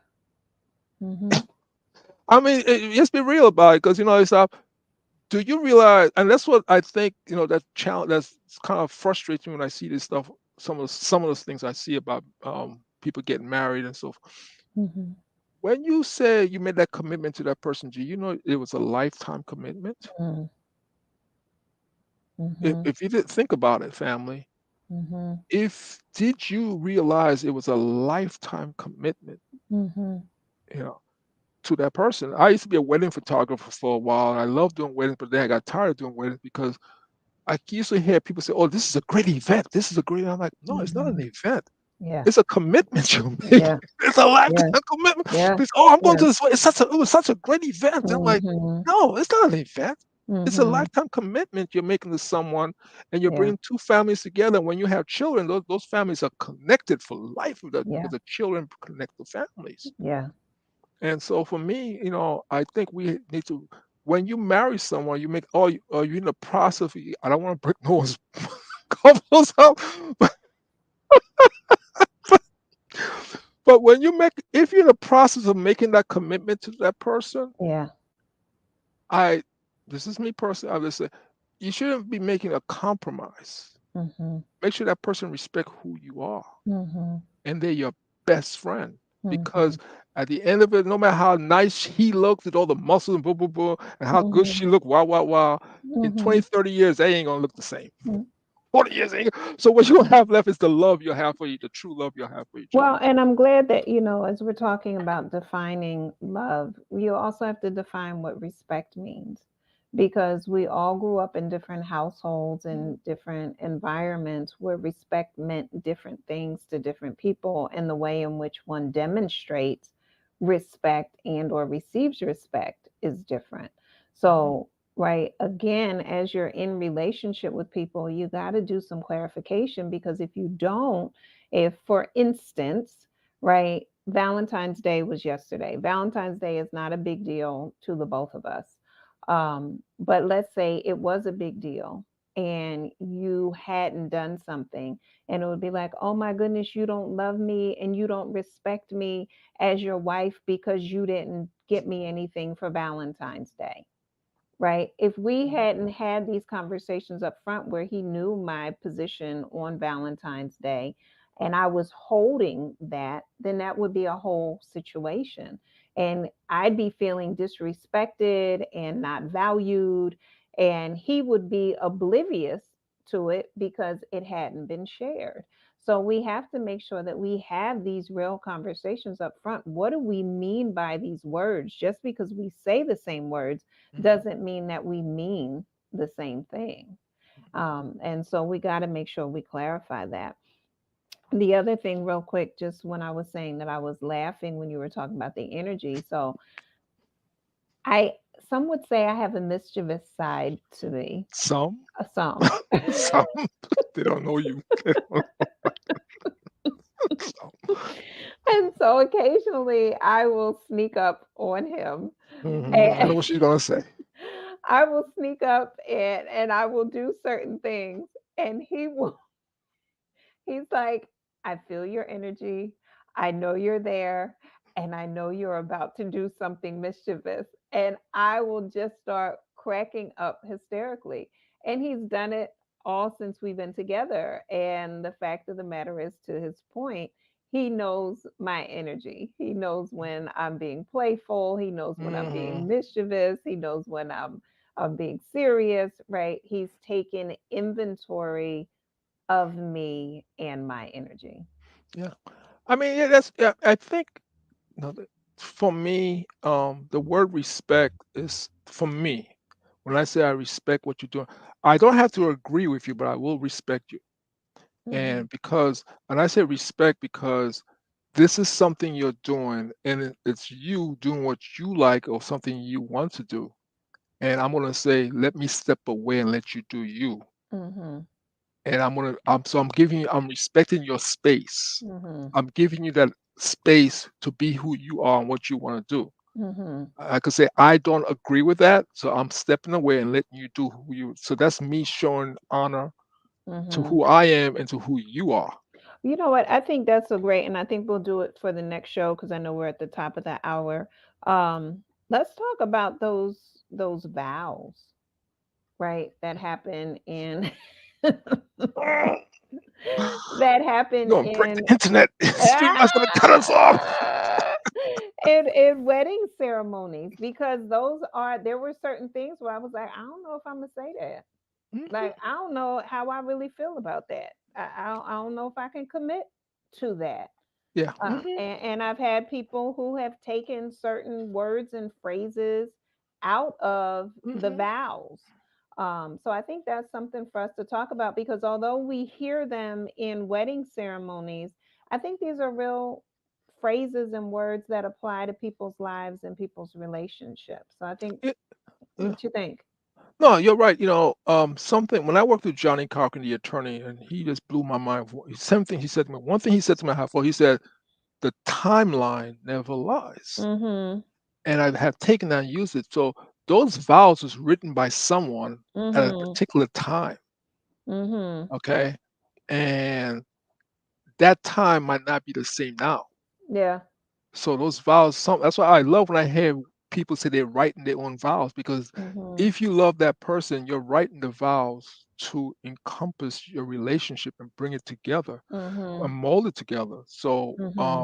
S1: Mhm.
S2: I mean, let's be real about it, because it's do you realize, and that's what I think, that challenge that's kind of frustrating when I see this stuff. Some of those things I see about people getting married and so forth.
S1: Mhm.
S2: When you say you made that commitment to that person, do you know it was a lifetime commitment?
S1: Mm.
S2: if,
S1: Mhm.
S2: if you didn't think about it, family,
S1: Mhm.
S2: if did you realize it was a lifetime commitment,
S1: Mhm.
S2: you know, to that person? I used to be a wedding photographer for a while, and I loved doing weddings, but then I got tired of doing weddings because I used to hear people say, "Oh, this is a great event. This is a great." I'm like, "No, it's not an
S1: Mhm.
S2: event.
S1: Yeah.
S2: It's a commitment you make.
S1: Yeah.
S2: It's a
S1: Yeah.
S2: lifetime commitment."
S1: Yeah.
S2: Because, "Oh, I'm going
S1: Yeah.
S2: to this. It was such a great event." I'm like,
S1: Mhm.
S2: "No, it's not an event. It's a
S1: Mhm.
S2: lifetime commitment you're making to someone, and you're
S1: Yeah.
S2: bringing two families together. When you have children, those families are connected for life because
S1: Yeah.
S2: the children connect the families."
S1: Yeah.
S2: And so for me, I think we need to. When you marry someone, you make all. Are you in the process? I don't want to break no one's couples up, but, but if you're in the process of making that commitment to that person,
S1: Yeah.
S2: I. This is me personally. I would say you shouldn't be making a compromise.
S1: Mhm.
S2: Make sure that person respect who you are,
S1: Mhm.
S2: and they're your best friend. Because
S1: Mhm.
S2: at the end of it, no matter how nice he looks with all the muscles and blah, blah, blah, and how good
S1: Mhm.
S2: she look, wow, wow, wow, in
S1: Mhm.
S2: 20, 30 years, they ain't gonna look the same.
S1: Mhm.
S2: 40 years ain't. So what you'll have left is the love you'll have for you, the true love you'll have for each other.
S1: Well, and I'm glad that, as we're talking about defining love, you also have to define what respect means because we all grew up in different households and different environments where respect meant different things to different people, and the way in which one demonstrates respect and or receives respect is different.
S2: Mhm.
S1: So, right, again, as you're in relationship with people, you got to do some clarification, because if you don't, if, for instance, right, Valentine's Day was yesterday. Valentine's Day is not a big deal to the both of us. But let's say it was a big deal and you hadn't done something, and it would be like, oh my goodness, you don't love me and you don't respect me as your wife because you didn't get me anything for Valentine's Day. right? If we
S2: Mhm.
S1: hadn't had these conversations up front where he knew my position on Valentine's Day and I was holding that, then that would be a whole situation. And I'd be feeling disrespected and not valued. And he would be oblivious to it because it hadn't been shared. So we have to make sure that we have these real conversations up front. What do we mean by these words? Just because we say the same words
S2: Mhm.
S1: doesn't mean that we mean the same thing.
S2: Mhm.
S1: And so we got to make sure we clarify that. The other thing, real quick, just when I was saying that I was laughing when you were talking about the energy. So I, some would say I have a mischievous side to me,
S2: Some,
S1: some.
S2: some, they don't know you. They don't know.
S1: And so occasionally I will sneak up on him
S2: I
S1: and
S2: know what she's gonna say.
S1: I will sneak up and I will do certain things and he will he's like, I feel your energy. I know you're there. And I know you're about to do something mischievous. And I will just start cracking up hysterically. And he's done it all since we've been together. And the fact of the matter is, to his point, he knows my energy. He knows when I'm being playful. He knows when I'm being
S2: Hmm.
S1: mischievous. He knows when I'm being serious, right? He's taken inventory of me and my energy.
S2: Yeah, I mean, yeah, that's. Yeah, I think no, for me, the word respect is for me. When I say I respect what you're doing, I don't have to agree with you, but I will respect you.
S1: Mhm.
S2: And because, and I say respect because this is something you're doing, and it's you doing what you like or something you want to do. And I'm gonna say, let me step away and let you do you.
S1: Mhm.
S2: And I'm giving you, I'm respecting your space.
S1: Mhm.
S2: I'm giving you that space to be who you are and what you want to do.
S1: Mhm.
S2: I could say I don't agree with that, so I'm stepping away and letting you do who you. So that's me showing honor to
S1: Mhm.
S2: who I am and to who you are.
S1: You know what? I think that's a great, and I think we'll do it for the next show because I know we're at the top of the hour. Let's talk about those vows, right? That happen in that happen
S2: You're gonna break
S1: in
S2: the internet. Streamline's gonna cut us off.
S1: Ah! In wedding ceremonies because those are there were certain things where I was like, I don't know if I'm gonna say that.
S2: Mhm.
S1: Like, I don't know how I really feel about that. I don't know if I can commit to that.
S2: Yeah. Hmm.
S1: And I've had people who have taken certain words and phrases out of the
S2: Hmm.
S1: vows. So I think that's something for us to talk about because although we hear them in wedding ceremonies, I think these are real phrases and words that apply to people's lives and people's relationships. So I think,
S2: Yeah, yeah.
S1: what you think?
S2: No, you're right. Something when I worked with Johnny Cochran, the attorney, and he just blew my mind. Same thing he said to me. One thing he said to me, he said, the timeline never lies.
S1: Mm-hmm.
S2: And I have taken that and used it. So those vows was written by someone at a
S1: Mm-hmm.
S2: particular time.
S1: Mm-hmm.
S2: Okay. And that time might not be the same now.
S1: Yeah.
S2: So those vows, that's why I love when I hear people say they're writing their own vows because
S1: Mm-hmm.
S2: if you love that person, you're writing the vows to encompass your relationship and bring it together
S1: Mm-hmm.
S2: and mold it together. So
S1: Mm-hmm.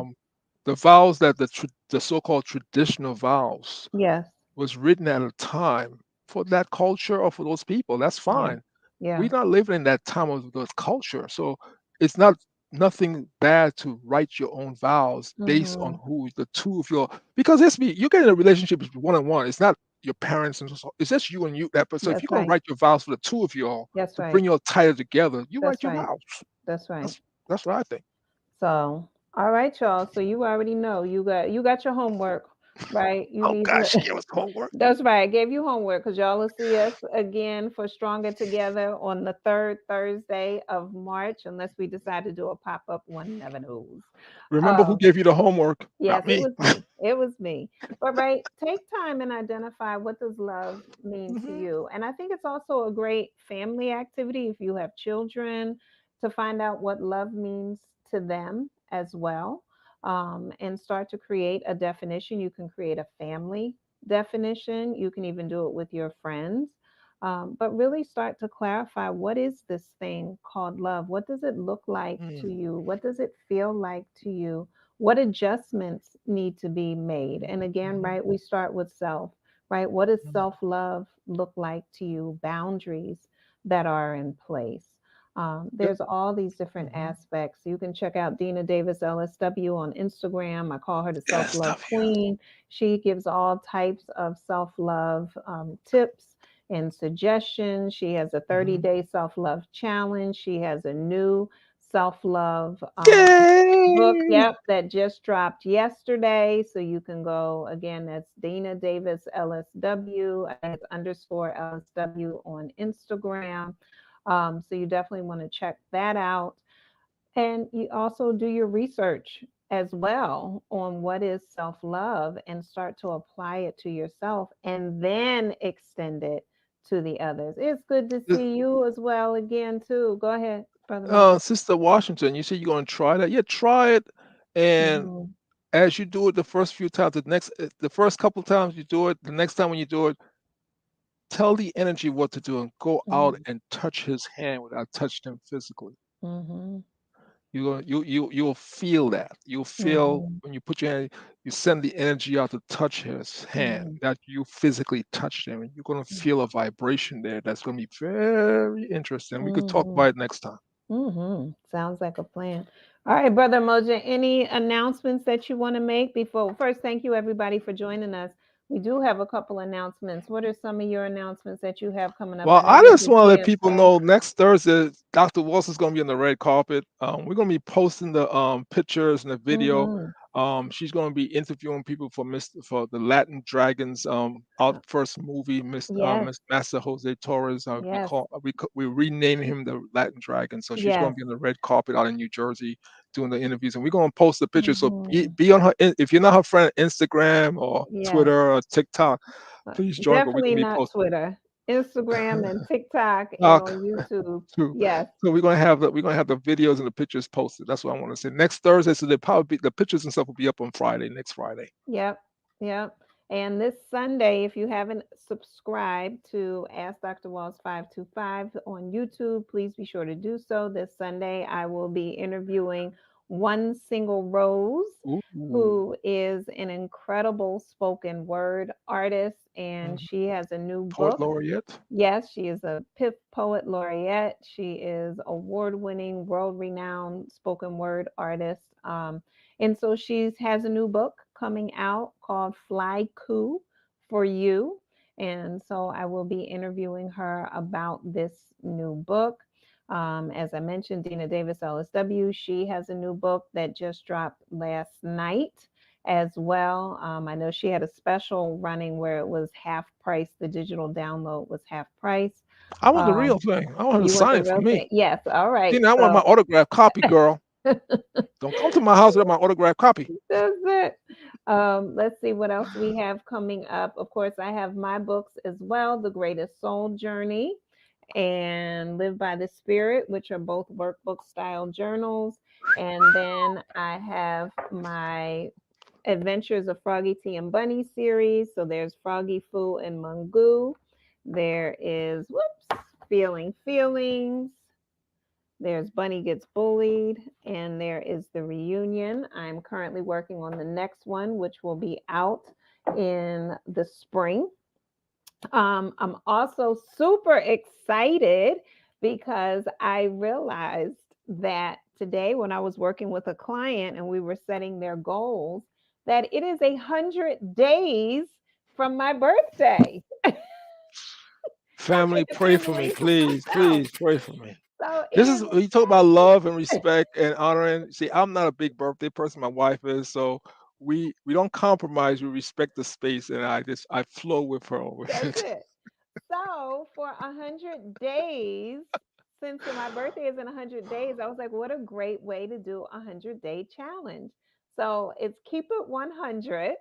S2: the vows that the so-called traditional vows
S1: Yes.
S2: was written at a time for that culture or for those people. That's
S1: Yeah.
S2: fine.
S1: Yeah.
S2: We're not living in that time of the culture, so it's not nothing bad to write your own vows based on
S1: Mhm.
S2: who the two of your because you get in a relationship one on one. It's not your parents and so it's just you and you that. But so if you're
S1: That's
S2: gonna
S1: right.
S2: write your vows for the two of you all
S1: That's
S2: to
S1: right.
S2: bring your title together, you write
S1: That's
S2: your
S1: right.
S2: vows.
S1: That's right.
S2: That's that's what I think.
S1: So, all right, y'all. So you already know you got your homework, right? You
S2: Oh
S1: need to.
S2: gosh, she gave us homework.
S1: That's right. I gave you homework because y'all will see us again for Stronger Together on the third Thursday of March, unless we decide to do a pop up. One never knows.
S2: Remember who
S1: Um,
S2: gave you the homework?
S1: Yes,
S2: Not
S1: it
S2: me.
S1: was me. It was me. But right, take time and identify what does love mean to
S2: Hmm.
S1: you. And I think it's also a great family activity if you have children to find out what love means to them as well. And start to create a definition. You can create a family definition. You can even do it with your friends. But really start to clarify, what is this thing called love? What does it look like to
S2: Mm,
S1: you? What does it feel like to you? What adjustments need to be made? And again,
S2: mhm,
S1: right, we start with self, right? What does
S2: mm,
S1: self love look like to you? Boundaries that are in place.
S2: yeah,
S1: There's all these different
S2: mhm.
S1: aspects. You can check out Dina Davis LSW on Instagram. I call her the Self
S2: Yes,
S1: Love
S2: W.
S1: Queen. She gives all types of self love tips and suggestions. She has a
S2: Mhm.
S1: 30-day self love challenge. She has a new self love book,
S2: Yay!
S1: yep, that just dropped yesterday. So you can go again, that's Dana Davis LSW. I think it's underscore LSW on Instagram. So you definitely want to check that out. And you also do your research as well on what is self love and start to apply it to yourself and then extend it to the others. It's good to
S2: This-
S1: see you as well again, too. Go ahead, Brother Mojo.
S2: Sister Washington, you said you're going to try that. Yeah, try it. And
S1: Hmm.
S2: as you do it the first few times, the first couple times you do it, the next time when you do it, tell the energy what to do and go out
S1: Hmm.
S2: and touch his hand without touching him physically.
S1: Hmm.
S2: You'll feel that. You'll feel
S1: Hmm.
S2: when you put your hand, you send the energy out to touch his hand,
S1: Hmm.
S2: that you physically touched him, and you're gonna feel a vibration there that's gonna be very interesting. We could talk
S1: Hmm.
S2: about it next time.
S1: Sounds like a plan. All right, Brother Moja, any announcements that you want to make before? First, thank you everybody for joining us. We do have a couple announcements. What are some of your announcements that you have coming up? I
S2: Well,
S1: know
S2: I
S1: you have
S2: just
S1: the
S2: want to let people
S1: TSA.
S2: know next Thursday, Dr. Wilson's going to be on the red carpet. We're going to be posting the pictures and the video.
S1: Mm-hmm.
S2: She's going to be interviewing people for the Latin Dragons out first movie.
S1: Yes,
S2: Miss Master Jose Torres.
S1: yes,
S2: We renaming him the Latin Dragon. So she's going
S1: yes.
S2: to be on the red carpet out in New Jersey doing the interviews, and we're going to post the pictures. So
S1: Mm-hmm.
S2: be on her. If you're not her friend, Instagram or
S1: Yes.
S2: Twitter or TikTok,
S1: Uh,
S2: please join. But we're
S1: Definitely
S2: going to be
S1: not
S2: posting.
S1: Twitter, Instagram, and TikTok, and on YouTube.
S2: Too.
S1: Yes.
S2: So we're gonna have the videos and the pictures posted. That's what I want to say. Next Thursday, so the pictures and stuff will be up on Friday, next Friday.
S1: Yep, yep. And this Sunday, if you haven't subscribed to Ask Dr. Walls 525 on YouTube, please be sure to do so. This Sunday, I will be interviewing One Single Rose,
S2: Ooh.
S1: who is an incredible spoken word artist, and
S2: Mhm.
S1: she has a new
S2: Poet
S1: book.
S2: laureate.
S1: Yes, she is a PIF Poet Laureate. She is award winning, world renowned spoken word artist. And so she has a new book coming out called Fly Coup for You. And so I will be interviewing her about this new book. As I mentioned, Dina Davis LSW, she has a new book that just dropped last night as well. I know she had a special running where it was half price. The digital download was half price.
S2: I want the
S1: Um,
S2: real thing. I want her to
S1: you want
S2: sign
S1: the
S2: it for
S1: real
S2: me.
S1: thing? Yes. All right.
S2: Tina, I want my
S1: So
S2: autograph copy, girl. Don't come to my house without my autograph copy.
S1: that's it. Let's see what else we have coming up. Of course, I have my books as well, The Greatest Soul Journey and Live by the Spirit, which are both workbook style journals. And then I have my Adventures of Froggy T and Bunny series. So there's Froggy Foo and Mungu. There is, whoops, Feeling Feelings. There's Bunny Gets Bullied. And there is The Reunion. I'm currently working on the next one, which will be out in the spring. I'm also super excited because I realized that today, when I was working with a client and we were setting their goals, that it is 100 days from my birthday. I
S2: Family,
S1: think I
S2: pray
S1: can't
S2: for me,
S1: believe
S2: please,
S1: myself.
S2: please pray for me.
S1: So it
S2: This
S1: is
S2: is when you talk about love and
S1: exciting.
S2: respect and honoring. See, I'm not a big birthday person. My wife is, so we don't compromise. We respect the space, and I flow with her with
S1: That's
S2: it.
S1: it. So for 100 days, since my birthday is in 100 days, I was like, what a great way to do a 100-day challenge. So it's Keep It 100,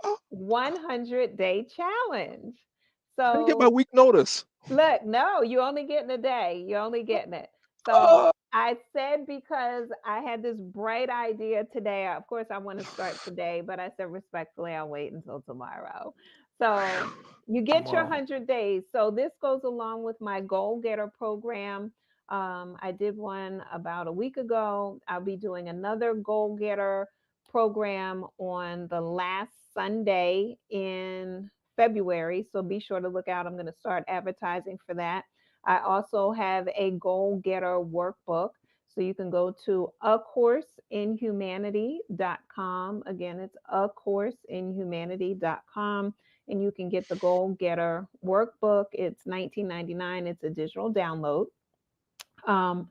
S2: Oh,
S1: 100-day challenge.
S2: I didn't get my
S1: So
S2: week notice.
S1: look, no, you're only getting a day. You're only getting it. So
S2: Oh,
S1: I said, because I had this bright idea today. Of course, I want to start today, but I said respectfully, I'll wait until tomorrow. So you get your
S2: Wow.
S1: 100 days. So this goes along with my goal getter program. I did one about a week ago. I'll be doing another goal getter program on the last Sunday in February. So be sure to look out. I'm going to start advertising for that. I also have a goal getter workbook. So you can go to acourseinhumanity.com. Again, it's acourseinhumanity.com, and you can get the Goal Getter workbook. It's 19.99. It's a digital download. Um,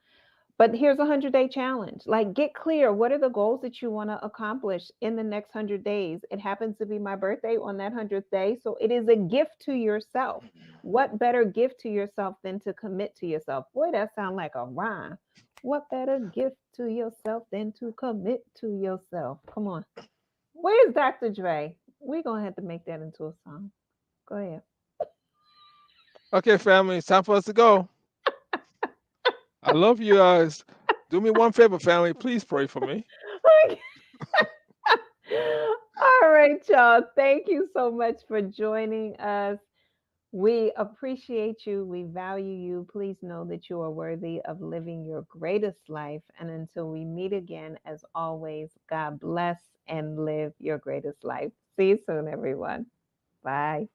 S1: but here's a 100-day challenge. Like, get clear. What are the goals that you want to accomplish in the next 100 days? It happens to be my birthday on that 100th day. So it is a gift to yourself. What better gift to yourself than to commit to yourself? Boy, that sounds like a rhyme. What better gift to yourself than to commit to yourself? Come on. Where's Dr. Dre? We're going to have to make that into a song. Go ahead.
S2: Okay, family, it's time for us to go. I love you guys. Do me one favor, family. Please pray for me.
S1: All right, y'all. Thank you so much for joining us. We appreciate you. We value you. Please know that you are worthy of living your greatest life. And until we meet again, as always, God bless and live your greatest life. See you soon, everyone. Bye.